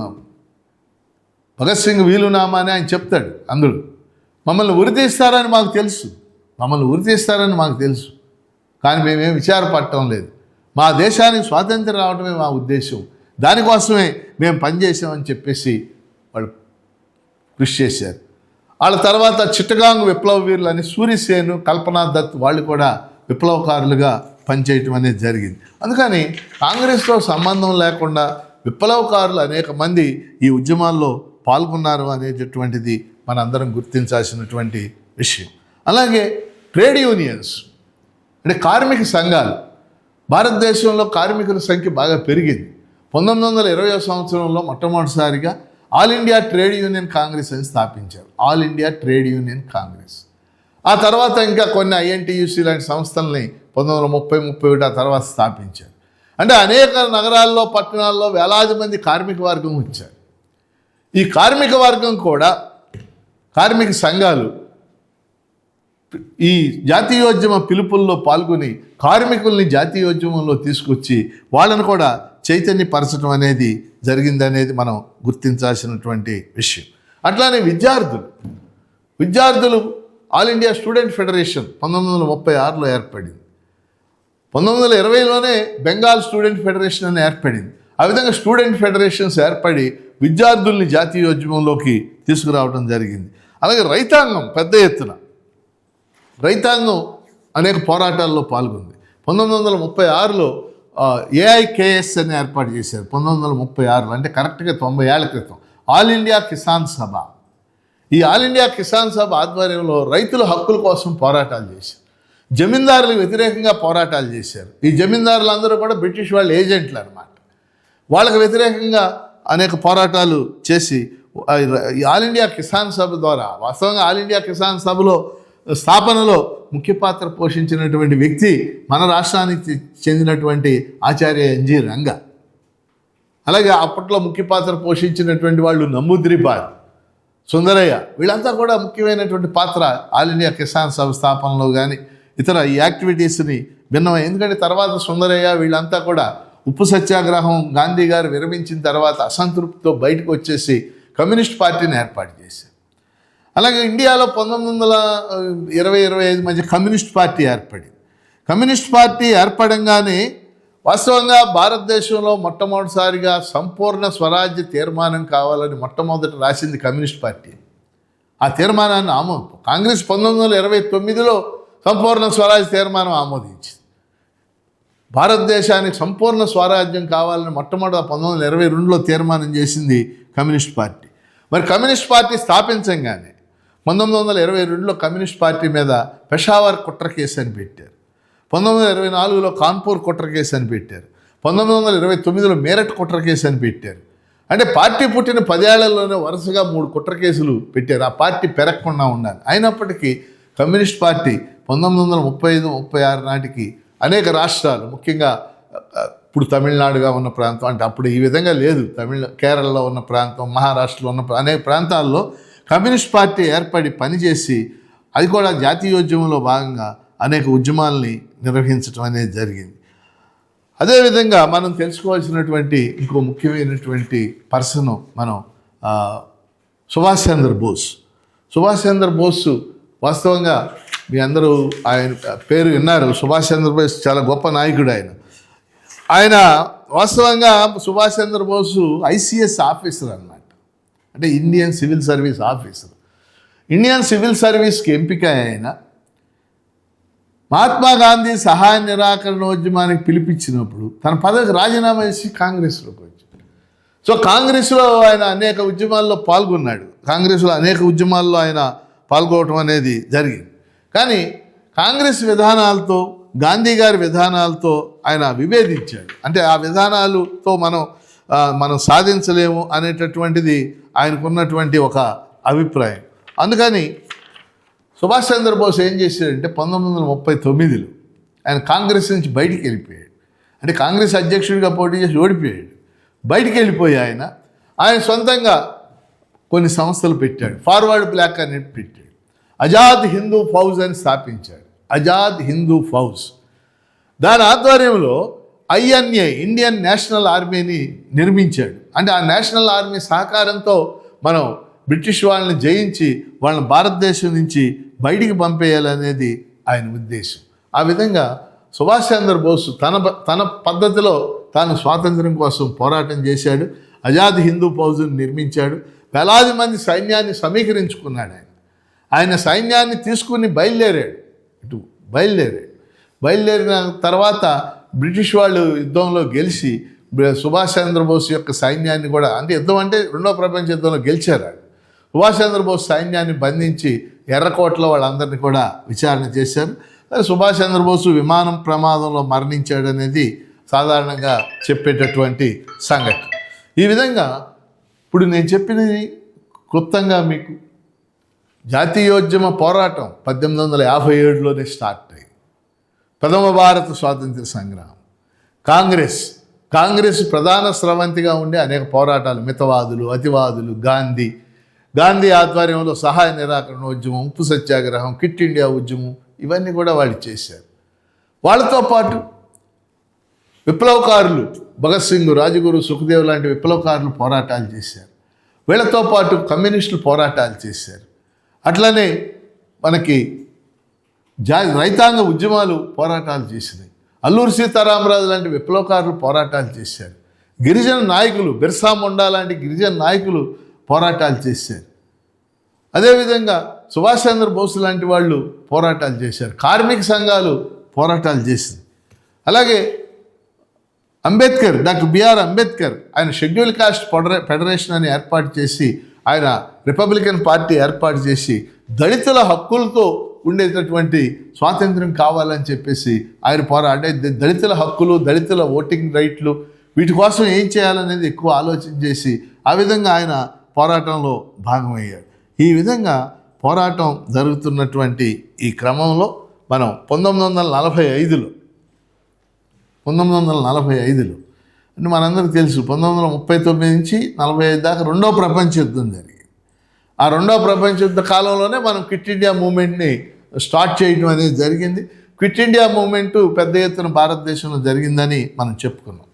భగత్ సింగ్ వీలునామా అని ఆయన చెప్తాడు. అందులో మమ్మల్ని ఉరితీస్తారని మాకు తెలుసు, కానీ మేమేం విచారపడటం లేదు. మా దేశానికి స్వాతంత్ర్యం రావడమే మా ఉద్దేశం, దానికోసమే మేము పనిచేసామని చెప్పేసి వాళ్ళు కృషి చేశారు. వాళ్ళ తర్వాత చిట్టగాంగ్ విప్లవ వీరులు అని సూర్యసేను, కల్పనా దత్ వాళ్ళు కూడా విప్లవకారులుగా పనిచేయటం అనేది జరిగింది. అందుకని కాంగ్రెస్తో సంబంధం లేకుండా విప్లవకారులు అనేక మంది ఈ ఉద్యమాల్లో పాల్గొన్నారు అనేటటువంటిది మనందరం గుర్తించాల్సినటువంటి విషయం. అలాగే ట్రేడ్ యూనియన్స్ అంటే కార్మిక సంఘాలు, భారతదేశంలో కార్మికుల సంఖ్య బాగా పెరిగింది. 1920వ సంవత్సరంలో మొట్టమొదటిసారిగా all India trade union Congress అని స్థాపించారు. All India trade union Congress. ఆ తర్వాత ఇంకా కొన్ని ఐఎన్టీయూసీ లాంటి సంస్థల్ని 1930-31 ఆ తర్వాత స్థాపించారు. అంటే అనేక నగరాల్లో, పట్టణాల్లో వేలాది మంది కార్మిక వర్గం వచ్చారు. ఈ కార్మిక వర్గం కూడా కార్మిక సంఘాలు ఈ జాతీయోద్యమ పిలుపుల్లో పాల్గొని కార్మికుల్ని జాతీయోద్యమంలో తీసుకొచ్చి వాళ్ళను కూడా చైతన్యపరచడం అనేది జరిగిందనేది మనం గుర్తించాల్సినటువంటి విషయం. అట్లానే విద్యార్థులు ఆల్ ఇండియా స్టూడెంట్ ఫెడరేషన్ 1936లో ఏర్పడింది. 1920లోనే బెంగాల్ స్టూడెంట్ ఫెడరేషన్ అని ఏర్పడింది. ఆ విధంగా స్టూడెంట్ ఫెడరేషన్స్ ఏర్పడి విద్యార్థుల్ని జాతీయోద్యమంలోకి తీసుకురావడం జరిగింది. అలాగే రైతాంగం పెద్ద ఎత్తున అనేక పోరాటాల్లో పాల్గొంది. 1936లో ఏఐకేఎస్ అని ఏర్పాటు చేశారు. 1936 అంటే కరెక్ట్గా 90 ఏళ్ల క్రితం ఆల్ ఇండియా కిసాన్ సభ. ఈ ఆల్ ఇండియా కిసాన్ సభ ఆధ్వర్యంలో రైతుల హక్కుల కోసం పోరాటాలు చేశారు. జమీందారులకు వ్యతిరేకంగా పోరాటాలు చేశారు. ఈ జమీందారులందరూ కూడా బ్రిటిష్ వాళ్ళ ఏజెంట్లు అన్నమాట. వాళ్ళకు వ్యతిరేకంగా అనేక పోరాటాలు చేసి ఈ ఆల్ ఇండియా కిసాన్ సభ ద్వారా వాస్తవంగా ఆల్ ఇండియా కిసాన్ సభలో స్థాపనలో ముఖ్య పాత్ర పోషించినటువంటి వ్యక్తి మన రాష్ట్రానికి చెందినటువంటి ఆచార్య ఎన్జి రంగ. అలాగే అప్పట్లో ముఖ్య పాత్ర పోషించినటువంటి వాళ్ళు నమూద్రిపాద్, సుందరయ్య, వీళ్ళంతా కూడా ముఖ్యమైనటువంటి పాత్ర ఆల్ ఇండియా కిసాన్ సభ స్థాపనలో కానీ ఇతర ఈ యాక్టివిటీస్ని భిన్నమై. ఎందుకంటే తర్వాత సుందరయ్య వీళ్ళంతా కూడా ఉప్పు సత్యాగ్రహం గాంధీ గారు విరమించిన తర్వాత అసంతృప్తితో బయటకు వచ్చేసి కమ్యూనిస్ట్ పార్టీని ఏర్పాటు చేశారు. అలాగే ఇండియాలో 1920-25 మధ్య కమ్యూనిస్ట్ పార్టీ ఏర్పడింది. కమ్యూనిస్ట్ పార్టీ ఏర్పడంగానే వాస్తవంగా భారతదేశంలో మొట్టమొదటిసారిగా సంపూర్ణ స్వరాజ్య తీర్మానం కావాలని మొట్టమొదట రాసింది కమ్యూనిస్ట్ పార్టీ. ఆ తీర్మానాన్ని కాంగ్రెస్ 1929లో సంపూర్ణ స్వరాజ్య తీర్మానం ఆమోదించింది. భారతదేశానికి సంపూర్ణ స్వరాజ్యం కావాలని మొట్టమొదట 1922లో తీర్మానం చేసింది కమ్యూనిస్ట్ పార్టీ. మరి కమ్యూనిస్ట్ పార్టీ స్థాపించంగానే 1922లో కమ్యూనిస్ట్ పార్టీ మీద పెషావర్ కుట్ర కేసు అని పెట్టారు. 1924లో కాన్పూర్ కుట్ర కేసు అని పెట్టారు. 1929లో మేరట్ కుట్ర కేసు అని పెట్టారు. అంటే పార్టీ పుట్టిన 10 ఏళ్లలోనే వరుసగా 3 కుట్ర కేసులు పెట్టారు. ఆ పార్టీ పెరగకుండా ఉండాలి. అయినప్పటికీ కమ్యూనిస్ట్ పార్టీ 1935-36 నాటికి అనేక రాష్ట్రాలు, ముఖ్యంగా ఇప్పుడు తమిళనాడుగా ఉన్న ప్రాంతం, అంటే అప్పుడు ఈ విధంగా లేదు, కేరళలో ఉన్న ప్రాంతం, మహారాష్ట్రలో ఉన్న అనేక ప్రాంతాల్లో కమ్యూనిస్ట్ పార్టీ ఏర్పడి పనిచేసి అది కూడా జాతీయోద్యమంలో భాగంగా అనేక ఉద్యమాల్ని నిర్వహించడం అనేది జరిగింది. అదేవిధంగా మనం తెలుసుకోవాల్సినటువంటి ఇంకో ముఖ్యమైనటువంటి పర్సన్ మనం సుభాష్ చంద్రబోస్ వాస్తవంగా మీ అందరూ ఆయన పేరు విన్నారు. సుభాష్ చంద్రబోస్ చాలా గొప్ప నాయకుడు. ఆయన వాస్తవంగా సుభాష్ చంద్రబోస్ ఐసిఎస్ ఆఫీసర్ అన్నమాట. అంటే Indian civil service officer. Indian civil సర్వీస్కి ఎంపిక అయిన మహాత్మా గాంధీ సహాయ నిరాకరణోద్యమానికి పిలిపించినప్పుడు తన పదవికి రాజీనామా చేసి కాంగ్రెస్లోకి వచ్చాడు. సో కాంగ్రెస్లో ఆయన అనేక ఉద్యమాల్లో పాల్గొన్నాడు. కాంగ్రెస్లో అనేక ఉద్యమాల్లో ఆయన పాల్గొనడం అనేది జరిగింది. కానీ కాంగ్రెస్ విధానాలతో, గాంధీ గారి విధానాలతో ఆయన విభేదించాడు. అంటే ఆ విధానాలతో మనం సాధించలేము అనేటటువంటిది ఆయనకున్నటువంటి ఒక అభిప్రాయం. అందుకని సుభాష్ చంద్రబోస్ ఏం చేశాడంటే 1939లో ఆయన కాంగ్రెస్ నుంచి బయటికి వెళ్ళిపోయాడు. అంటే కాంగ్రెస్ అధ్యక్షుడిగా పోటీ చేసి ఓడిపోయాడు. బయటికి వెళ్ళిపోయి ఆయన సొంతంగా కొన్ని సంస్థలు పెట్టాడు. ఫార్వర్డ్ బ్లాక్ అనేది పెట్టాడు. ఆజాద్ హిందూ ఫౌజ్ అని స్థాపించాడు. ఆజాద్ హిందూ ఫౌజ్. దాని ఆధ్వర్యంలో ఐఎన్ఏ, ఇండియన్ నేషనల్ ఆర్మీని నిర్మించాడు. అంటే ఆ నేషనల్ ఆర్మీ సహకారంతో మనం బ్రిటిష్ వాళ్ళని జయించి వాళ్ళని భారతదేశం నుంచి బయటికి పంపేయాలనేది ఆయన ఉద్దేశం. ఆ విధంగా సుభాష్ చంద్రబోస్ తన పద్ధతిలో తాను స్వాతంత్ర్యం కోసం పోరాటం చేశాడు. ఆజాద్ హిందూ ఫౌజ్ని నిర్మించాడు. వేలాది మంది సైన్యాన్ని సమీకరించుకున్నాడు. ఆయన సైన్యాన్ని తీసుకుని బయలుదేరిన తర్వాత బ్రిటిష్ వాళ్ళు యుద్ధంలో గెలిచి సుభాష్ చంద్రబోస్ యొక్క సైన్యాన్ని కూడా, అంటే యుద్ధం అంటే 2వ ప్రపంచ యుద్ధంలో గెలిచారు. సుభాష్ చంద్రబోస్ సైన్యాన్ని బంధించి ఎర్రకోటలో వాళ్ళందరినీ కూడా విచారణ చేశారు. సుభాష్ చంద్రబోసు విమానం ప్రమాదంలో మరణించాడనేది సాధారణంగా చెప్పేటటువంటి సంఘటన. ఈ విధంగా ఇప్పుడు నేను చెప్పినది క్లుప్తంగా మీకు జాతీయోద్యమ పోరాటం 1857లోనే స్టార్ట్ అయ్యి ప్రథమ భారత స్వాతంత్ర్య సంగ్రామం, కాంగ్రెస్ ప్రధాన స్రవంతిగా ఉండే అనేక పోరాటాలు, మితవాదులు, అతివాదులు, గాంధీ ఆధ్వర్యంలో సహాయ నిరాకరణ ఉద్యమం, ఉప్పు సత్యాగ్రహం, క్విట్ ఇండియా ఉద్యమం ఇవన్నీ కూడా వాళ్ళు చేశారు. వాళ్ళతో పాటు విప్లవకారులు భగత్ సింగ్, రాజగురు, సుఖదేవ్ లాంటి విప్లవకారులు పోరాటాలు చేశారు. వీళ్ళతో పాటు కమ్యూనిస్టులు పోరాటాలు చేశారు. అట్లనే మనకి రైతాంగ ఉద్యమాలు పోరాటాలు చేసినాయి. అల్లూరి సీతారామరాజు లాంటి విప్లవకారులు పోరాటాలు చేశారు. గిరిజన నాయకులు, బిర్సా ముండా లాంటి గిరిజన నాయకులు పోరాటాలు చేశారు. అదేవిధంగా సుభాష్ చంద్రబోస్ లాంటి వాళ్ళు పోరాటాలు చేశారు. కార్మిక సంఘాలు పోరాటాలు చేసింది. అలాగే అంబేద్కర్, డాక్టర్ బిఆర్ అంబేద్కర్, ఆయన షెడ్యూల్ కాస్ట్ ఫెడరేషన్ అని ఏర్పాటు చేసి, ఆయన రిపబ్లికన్ పార్టీ ఏర్పాటు చేసి దళితుల హక్కులతో ఉండేటటువంటి స్వాతంత్రం కావాలని చెప్పేసి ఆయన పోరాడే దళితుల హక్కులు, దళితుల ఓటింగ్ రైట్లు వీటి కోసం ఏం చేయాలనేది ఎక్కువ ఆలోచన చేసి ఆ విధంగా ఆయన పోరాటంలో భాగమయ్యాడు. ఈ విధంగా పోరాటం జరుగుతున్నటువంటి ఈ క్రమంలో మనం 1945లో అంటే మనందరికీ తెలుసు 1939 నుంచి 45 దాకా రెండో ప్రపంచ యుద్ధం జరిగింది. ఆ రెండో ప్రపంచ యుద్ధ కాలంలోనే మనం క్విట్ ఇండియా మూమెంట్ని స్టార్ట్ చేయడం అనేది జరిగింది. క్విట్ ఇండియా మూమెంటు పెద్ద ఎత్తున భారతదేశంలో జరిగిందని మనం చెప్పుకున్నాం.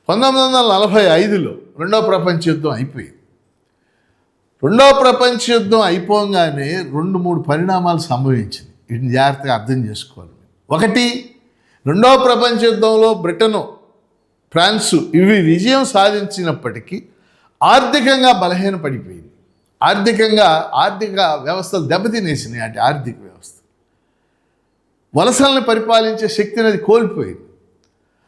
1945లో రెండో ప్రపంచ యుద్ధం అయిపోయింది. రెండో ప్రపంచ యుద్ధం అయిపోగానే 2-3 పరిణామాలు సంభవించింది. వీటిని జాగ్రత్తగా అర్థం చేసుకోవాలి. ఒకటి, రెండో ప్రపంచ యుద్ధంలో బ్రిటను, ఫ్రాన్సు ఇవి విజయం సాధించినప్పటికీ ఆర్థికంగా బలహీనపడిపోయింది. ఆర్థిక వ్యవస్థలు దెబ్బతినేసినాయి. అంటే ఆర్థిక వ్యవస్థ వలసల్ని పరిపాలించే శక్తిని అది కోల్పోయింది.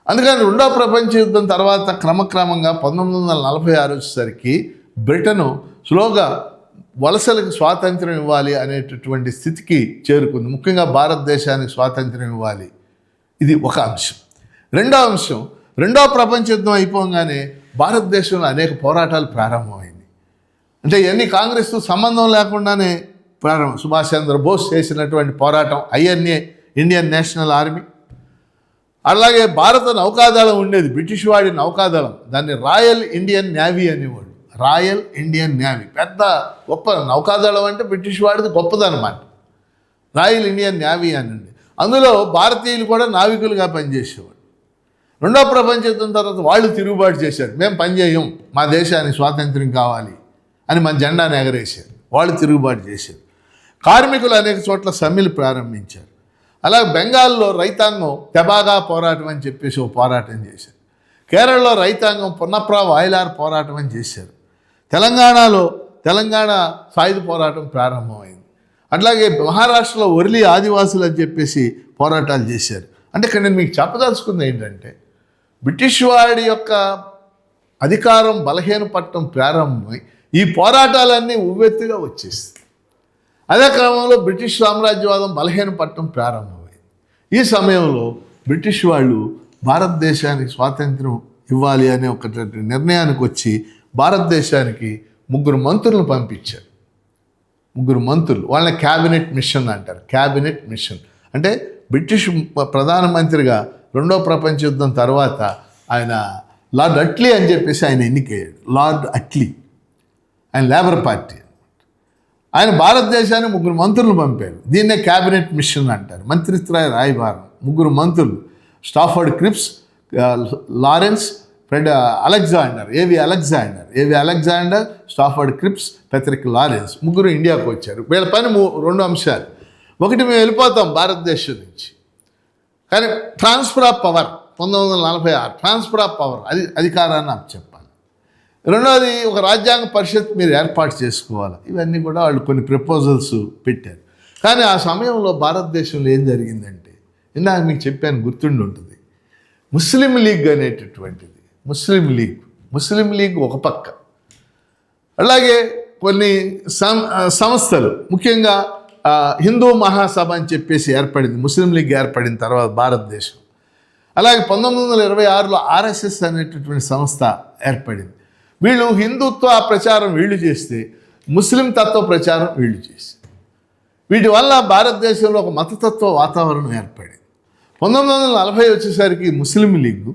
అందుకని రెండో ప్రపంచ యుద్ధం తర్వాత క్రమక్రమంగా 1946 వచ్చేసరికి బ్రిటను స్లోగా వలసలకు స్వాతంత్రం ఇవ్వాలి అనేటటువంటి స్థితికి చేరుకుంది. ముఖ్యంగా భారతదేశానికి స్వాతంత్రం ఇవ్వాలి. ఇది ఒక అంశం. రెండో అంశం, రెండో ప్రపంచ యుద్ధం అయిపోగానే భారతదేశంలో అనేక పోరాటాలు ప్రారంభమైంది. అంటే ఇవన్నీ కాంగ్రెస్తో సంబంధం లేకుండానే ప్రారంభం. సుభాష్ చంద్రబోస్ చేసినటువంటి పోరాటం, INA, ఇండియన్ నేషనల్ ఆర్మీ, అలాగే భారత నౌకాదళం ఉండేది, బ్రిటిష్ వాడి నౌకాదళం, దాన్ని రాయల్ ఇండియన్ నేవీ అనేవాడు. రాయల్ ఇండియన్ నేవీ పెద్ద గొప్ప నౌకాదళం అంటే బ్రిటిష్ వాడిది గొప్పదన్నమాట. రాయల్ ఇండియన్ నేవీ అనండి. అందులో భారతీయులు కూడా నావికులుగా పనిచేసేవాడు. రెండో ప్రపంచ యుద్ధం తర్వాత వాళ్ళు తిరుగుబాటు చేశారు. మేము పనిచేయం, మా దేశానికి స్వాతంత్ర్యం కావాలి అని మన జెండాను ఎగరేశారు. వాళ్ళు తిరుగుబాటు చేశారు. కార్మికులు అనేక చోట్ల సమ్మెలు ప్రారంభించారు. అలాగే బెంగాల్లో రైతాంగం తెబాగా పోరాటం అని చెప్పేసి ఒక పోరాటం చేశారు. కేరళలో రైతాంగం పున్నప్రా వాయిలార్ పోరాటం అని చేశారు. తెలంగాణలో తెలంగాణ సాయుధ పోరాటం ప్రారంభమైంది. అట్లాగే మహారాష్ట్రలో ఒరిలి ఆదివాసులు అని చెప్పేసి పోరాటాలు చేశారు. అంటే ఇక్కడ నేను మీకు చెప్పదలుచుకుంది ఏంటంటే, బ్రిటిష్ వాడి యొక్క అధికారం బలహీనపడటం ప్రారంభమై ఈ పోరాటాలన్నీ ఉవ్వెత్తుగా వచ్చేస్తాయి. అదే క్రమంలో బ్రిటిష్ సామ్రాజ్యవాదం బలహీనపడటం ప్రారంభమైంది. ఈ సమయంలో బ్రిటిష్ వాళ్ళు భారతదేశానికి స్వాతంత్రం ఇవ్వాలి అనే ఒక నిర్ణయానికి వచ్చి భారతదేశానికి 3 మంత్రులను పంపించారు. 3 మంత్రులు, వాళ్ళని క్యాబినెట్ మిషన్ అంటారు. క్యాబినెట్ మిషన్ అంటే బ్రిటిష్ ప్రధానమంత్రిగా రెండో ప్రపంచ యుద్ధం తర్వాత ఆయన లార్డ్ అట్లీ అని చెప్పేసి ఆయన ఎన్నికయ్యాడు. లార్డ్ అట్లీ, ఆయన లేబర్ పార్టీ. ఆయన భారతదేశానికి 3 మంత్రులను పంపాడు. దీన్నే క్యాబినెట్ మిషన్ అంటారు. మంత్రిత్వ రాయబారం. 3 మంత్రులు, స్టాఫర్డ్ క్రిప్స్, లారెన్స్, అలెగ్జాండర్, ఏవి అలెగ్జాండర్, స్టాఫర్డ్ క్రిప్స్, పెథరిక్ లారెన్స్ 3 ఇండియాకు వచ్చారు. వీళ్ళ పని 2 అంశాలు. ఒకటి, మేము వెళ్ళిపోతాం భారతదేశం నుంచి, కానీ transfer of power 1946 transfer of power, అధికారాన్ని చెప్పాలి. రెండవది, ఒక రాజ్యాంగ పరిషత్ మీరు ఏర్పాటు చేసుకోవాలి. ఇవన్నీ కూడా వాళ్ళు కొన్ని ప్రపోజల్స్ పెట్టారు. కానీ ఆ సమయంలో భారతదేశంలో ఏం జరిగిందంటే, ఇందాక మీకు చెప్పాను, గుర్తుండి ఉంటుంది, ముస్లిం లీగ్ అనేటటువంటిది. ముస్లిం లీగ్ ఒక పక్క, అలాగే కొన్ని సంస్థలు, ముఖ్యంగా హిందూ మహాసభ అని చెప్పేసి ఏర్పడింది. ముస్లిం లీగ్ ఏర్పడిన తర్వాత భారతదేశం. అలాగే 1926లో RSS అనేటటువంటి సంస్థ ఏర్పడింది. వీళ్ళు హిందుత్వ ప్రచారం వీళ్ళు చేస్తే, ముస్లిం తత్వ ప్రచారం వీళ్ళు చేస్తే, వీటి వల్ల భారతదేశంలో ఒక మతతత్వ వాతావరణం ఏర్పడింది. 1940 వచ్చేసరికి ముస్లిం లీగ్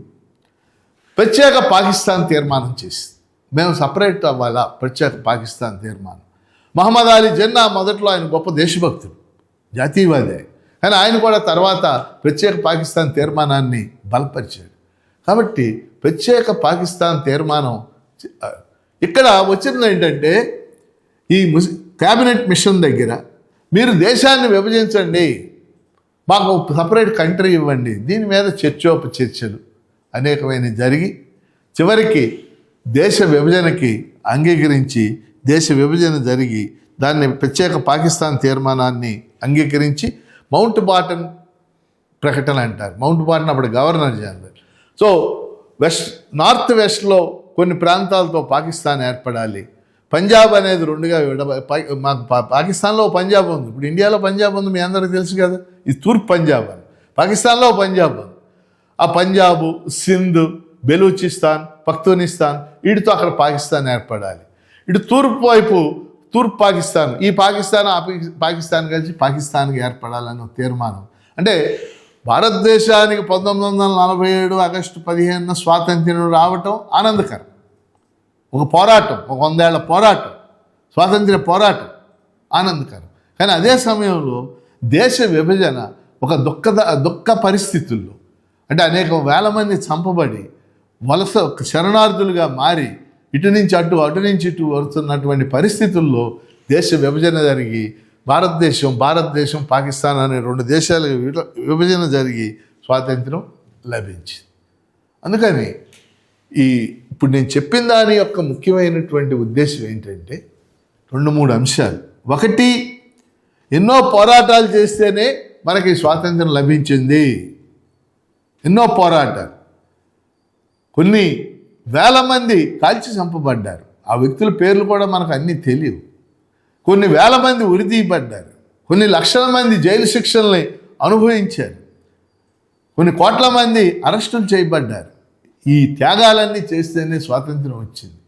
ప్రత్యేక పాకిస్తాన్ తీర్మానం చేసింది. మేము సపరేట్ అవ్వాలా, ప్రత్యేక పాకిస్తాన్ తీర్మానం. మహమ్మద్ అలీ జిన్నా మొదట్లో ఆయన గొప్ప దేశభక్తుడు, జాతీయవాది, కానీ ఆయన కూడా తర్వాత ప్రత్యేక పాకిస్తాన్ తీర్మానాన్ని బలపరిచాడు. కాబట్టి ప్రత్యేక పాకిస్తాన్ తీర్మానం ఇక్కడ వచ్చింది ఏంటంటే, ఈ క్యాబినెట్ మిషన్ దగ్గర మీరు దేశాన్ని విభజించండి, మాకు సపరేట్ కంట్రీ ఇవ్వండి, దీని మీద చర్చలు అనేకమైన జరిగి చివరికి దేశ విభజనకి అంగీకరించి, దేశ విభజన జరిగి దాన్ని ప్రత్యేక పాకిస్తాన్ తీర్మానాన్ని అంగీకరించి మౌంట్ బాటన్ ప్రకటన అంటారు. మౌంట్ బాటన్ అప్పుడు గవర్నర్ జనరల్. సో నార్త్ వెస్ట్లో కొన్ని ప్రాంతాలతో పాకిస్తాన్ ఏర్పడాలి, పంజాబ్ అనేది రెండుగా మాకు పాకిస్తాన్లో పంజాబ్ ఉంది, ఇప్పుడు ఇండియాలో పంజాబ్ ఉంది, మీ అందరికీ తెలుసు కదా, ఇది తూర్పు పంజాబ్ అని, పాకిస్తాన్లో పంజాబ్ ఉంది. ఆ పంజాబు, సింధ్, బెలూచిస్తాన్, పఖ్తూనిస్తాన్, వీటితో అక్కడ పాకిస్తాన్ ఏర్పడాలి. ఇటు తూర్పు వైపు తూర్పు పాకిస్తాన్, ఈ పాకిస్తాన్ ఆ పాకిస్తాన్ కలిసి పాకిస్తాన్కి ఏర్పడాలని తీర్మానం. అంటే భారతదేశానికి 1947 ఆగస్టు 15 స్వాతంత్ర్యం రావటం ఆనందకరం, ఒక పోరాటం, ఒక 100 ఏళ్ల పోరాటం, స్వాతంత్ర్య పోరాటం ఆనందకరం. కానీ అదే సమయంలో దేశ విభజన ఒక దుఃఖ పరిస్థితుల్లో, అంటే అనేక వేల మంది చంపబడి వలస శరణార్థులుగా మారి ఇటు నుంచి అటు, అటు నుంచి ఇటు వస్తున్నటువంటి పరిస్థితుల్లో దేశ విభజన జరిగి భారతదేశం పాకిస్తాన్ అనే 2 దేశాల విభజన జరిగి స్వాతంత్రం లభించింది. అందుకని ఇప్పుడు నేను చెప్పిన దాని యొక్క ముఖ్యమైనటువంటి ఉద్దేశం ఏంటంటే 2-3 అంశాలు. ఒకటి, ఎన్నో పోరాటాలు చేస్తేనే మనకి స్వాతంత్రం లభించింది. ఎన్నో పోరాటాలు, కొన్ని వేల మంది కాల్చి చంపబడ్డారు, ఆ వ్యక్తుల పేర్లు కూడా మనకు అన్నీ తెలియవు. కొన్ని వేల మంది ఉరితీయబడ్డారు, కొన్ని లక్షల మంది జైలు శిక్షల్ని అనుభవించారు, కొన్ని కోట్ల మంది అరెస్టులు చేయబడ్డారు. ఈ త్యాగాలన్నీ చేస్తేనే స్వాతంత్రం వచ్చింది.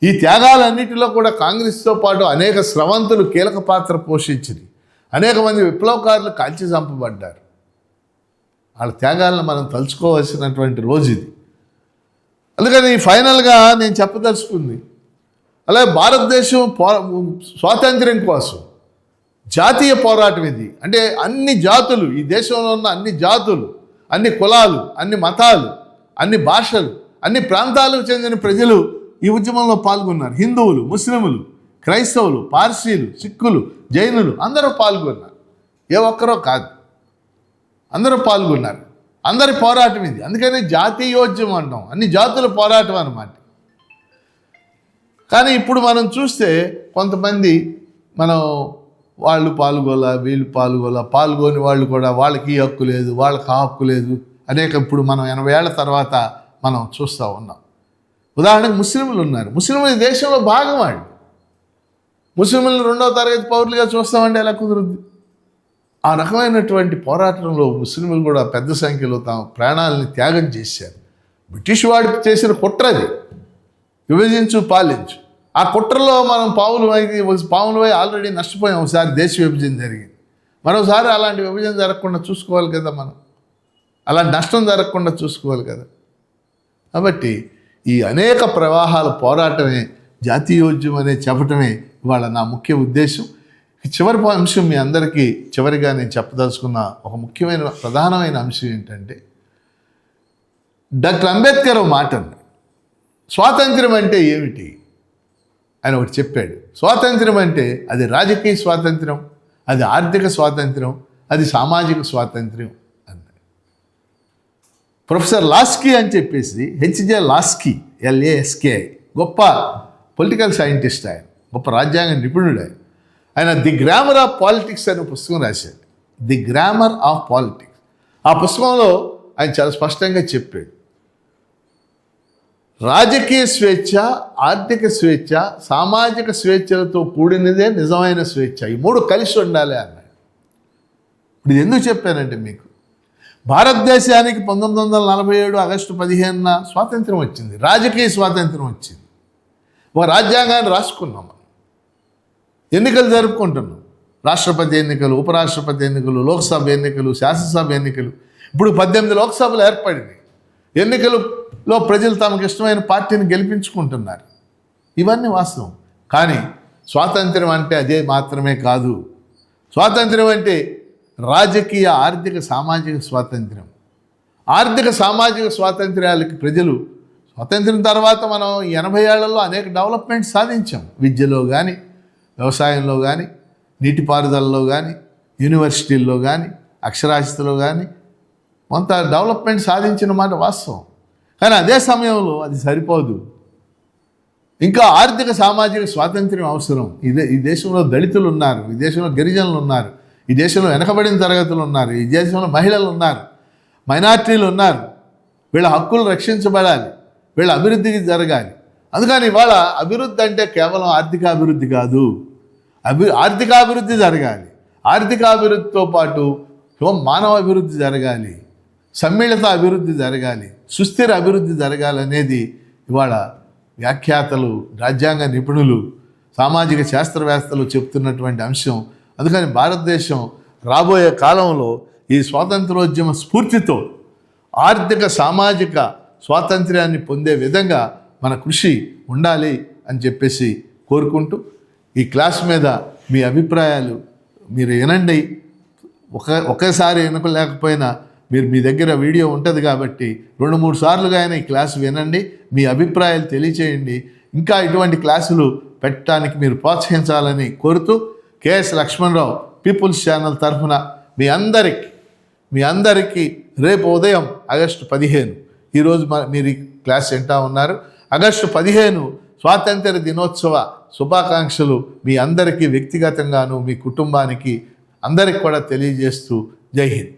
ఈ త్యాగాలన్నిటిలో కూడా కాంగ్రెస్తో పాటు అనేక స్రవంతులు కీలక పాత్ర పోషించింది. అనేక మంది విప్లవకారులు కాల్చి చంపబడ్డారు. వాళ్ళ త్యాగాలను మనం తలుచుకోవాల్సినటువంటి రోజు ఇది. అందుకని ఫైనల్గా నేను చెప్పదలుచుకుంది, అలాగే భారతదేశం స్వాతంత్ర్యం కోసం జాతీయ పోరాటం ఇది. అంటే అన్ని జాతులు, ఈ దేశంలో ఉన్న అన్ని జాతులు, అన్ని కులాలు, అన్ని మతాలు, అన్ని భాషలు, అన్ని ప్రాంతాలకు చెందిన ప్రజలు ఈ ఉద్యమంలో పాల్గొన్నారు. హిందువులు, ముస్లింలు, క్రైస్తవులు, పార్సీలు, సిక్కులు, జైనులు అందరూ పాల్గొన్నారు. ఏ ఒక్కరో కాదు, అందరూ పాల్గొన్నారు. అందరి పోరాటం ఇది. అందుకని జాతీయోద్యమం అంటాం, అన్ని జాతుల పోరాటం అన్నమాట. కానీ ఇప్పుడు మనం చూస్తే కొంతమంది వాళ్ళు వీళ్ళు పాల్గొని వాళ్ళు కూడా వాళ్ళకి ఈ హక్కు లేదు, వాళ్ళకి ఆ హక్కు లేదు అనేక ఇప్పుడు మనం 80 ఏళ్ల తర్వాత మనం చూస్తూ ఉన్నాం. ఉదాహరణకు ముస్లింలు ఉన్నారు. ముస్లింలు ఈ దేశంలో భాగం వాళ్ళు. ముస్లింలను 2వ తరగతి పౌరులుగా చూస్తామంటే ఎలా కుదురుద్ది? ఆ రకమైనటువంటి పోరాటంలో ముస్లింలు కూడా పెద్ద సంఖ్యలో తమ ప్రాణాలని త్యాగం చేశారు. బ్రిటిష్ వాడికి చేసిన కుట్రది, విభజించు పాలించు. ఆ కుట్రలో మనం పావులవై ఆల్రెడీ నష్టపోయాం. ఒకసారి దేశ విభజన జరిగింది, మరోసారి అలాంటి విభజన జరగకుండా చూసుకోవాలి కదా, మనం అలాంటి నష్టం జరగకుండా చూసుకోవాలి కదా. కాబట్టి ఈ అనేక ప్రవాహాల పోరాటమే జాతీయోద్యమం అనే చెప్పటమే ఇవాళ నా ముఖ్య ఉద్దేశం. చివరి అంశం మీ అందరికీ చివరిగా నేను చెప్పదలుచుకున్న ఒక ముఖ్యమైన ప్రధానమైన అంశం ఏంటంటే, డాక్టర్ అంబేద్కర్ మాట అన్నాడు, స్వాతంత్ర్యం అంటే ఏమిటి? ఆయన ఒకటి చెప్పాడు. స్వాతంత్ర్యం అంటే అది రాజకీయ స్వాతంత్ర్యం, అది ఆర్థిక స్వాతంత్ర్యం, అది సామాజిక స్వాతంత్ర్యం అన్నాడు. ప్రొఫెసర్ లాస్కీ అని చెప్పేసి, హెచ్జే లాస్కీ, LASKI, గొప్ప పొలిటికల్ సైంటిస్ట్, ఆయన గొప్ప రాజ్యాంగ నిపుణుడు. ఆయన ది గ్రామర్ ఆఫ్ పాలిటిక్స్ అనే పుస్తకం రాశాడు. The grammar of politics. ఆ పుస్తకంలో ఆయన చాలా స్పష్టంగా చెప్పాడు, రాజకీయ స్వేచ్ఛ, ఆర్థిక స్వేచ్ఛ, సామాజిక స్వేచ్ఛలతో కూడినదే నిజమైన స్వేచ్ఛ. ఈ 3 కలిసి ఉండాలి అన్నాడు. ఇప్పుడు ఇది ఎందుకు చెప్పానంటే, మీకు భారతదేశానికి 1947 ఆగస్టు 15 స్వాతంత్రం వచ్చింది, రాజకీయ స్వాతంత్రం వచ్చింది. ఒక రాజ్యాంగాన్ని రాసుకున్నాం, ఎన్నికలు జరుపుకుంటున్నాం, రాష్ట్రపతి ఎన్నికలు, ఉపరాష్ట్రపతి ఎన్నికలు, లోక్సభ ఎన్నికలు, శాసనసభ ఎన్నికలు. ఇప్పుడు 18 లోక్సభలు ఏర్పడింది. ఎన్నికలలో ప్రజలు తమకు ఇష్టమైన పార్టీని గెలిపించుకుంటున్నారు. ఇవన్నీ వాస్తవం. కానీ స్వాతంత్ర్యం అంటే అదే మాత్రమే కాదు. స్వాతంత్ర్యం అంటే రాజకీయ, ఆర్థిక, సామాజిక స్వాతంత్ర్యం. ఆర్థిక సామాజిక స్వాతంత్ర్యాలకి ప్రజలు స్వాతంత్ర్యం తర్వాత మనం 80 ఏళ్లలో అనేక డెవలప్మెంట్ సాధించాం. విద్యలో కానీ, వ్యవసాయంలో కానీ, నీటిపారుదలలో కానీ, యూనివర్సిటీల్లో కానీ, అక్షరాస్యతలో కానీ కొంత డెవలప్మెంట్ సాధించిన మాట వాస్తవం. కానీ అదే సమయంలో అది సరిపోదు. ఇంకా ఆర్థిక సామాజిక స్వాతంత్ర్యం అవసరం. ఈ దేశంలో దళితులు ఉన్నారు, ఈ దేశంలో గిరిజనులు ఉన్నారు, ఈ దేశంలో వెనకబడిన తరగతులు ఉన్నారు, ఈ దేశంలో మహిళలు ఉన్నారు, మైనార్టీలు ఉన్నారు. వీళ్ళ హక్కులు రక్షించబడాలి, వీళ్ళ అభివృద్ధికి జరగాలి. అందుకని ఇవాళ అభివృద్ధి అంటే కేవలం ఆర్థికాభివృద్ధి కాదు, ఆర్థికాభివృద్ధి జరగాలి. ఆర్థికాభివృద్ధితో పాటు మానవ అభివృద్ధి జరగాలి, సమ్మిళిత అభివృద్ధి జరగాలి, సుస్థిర అభివృద్ధి జరగాలనేది ఇవాళ వ్యాఖ్యాతలు, రాజ్యాంగ నిపుణులు, సామాజిక శాస్త్రవేత్తలు చెప్తున్నటువంటి అంశం. అందుకని భారతదేశం రాబోయే కాలంలో ఈ స్వాతంత్రోద్యమ స్ఫూర్తితో ఆర్థిక సామాజిక స్వాతంత్ర్యాన్ని పొందే విధంగా మన కృషి ఉండాలి అని చెప్పేసి కోరుకుంటూ, ఈ క్లాస్ మీద మీ అభిప్రాయాలు మీరు వినండి. ఒకేసారి వినలేకపోయినా మీరు మీ దగ్గర వీడియో ఉంటుంది కాబట్టి 2-3 సార్లుగా అయినా ఈ క్లాసు వినండి, మీ అభిప్రాయాలు తెలియచేయండి. ఇంకా ఇటువంటి క్లాసులు పెట్టడానికి మీరు ప్రోత్సహించాలని కోరుతూ, కెఎస్ లక్ష్మణరావు పీపుల్స్ ఛానల్ తరఫున మీ అందరికీ రేపు ఉదయం ఆగస్టు 15, ఈరోజు మీరు ఈ క్లాస్ వింటా ఉన్నారు. ఆగస్టు 15 స్వాతంత్ర దినోత్సవ శుభాకాంక్షలు మీ అందరికీ వ్యక్తిగతంగాను, మీ కుటుంబానికి అందరికి కూడా తెలియజేస్తూ జై హింద్.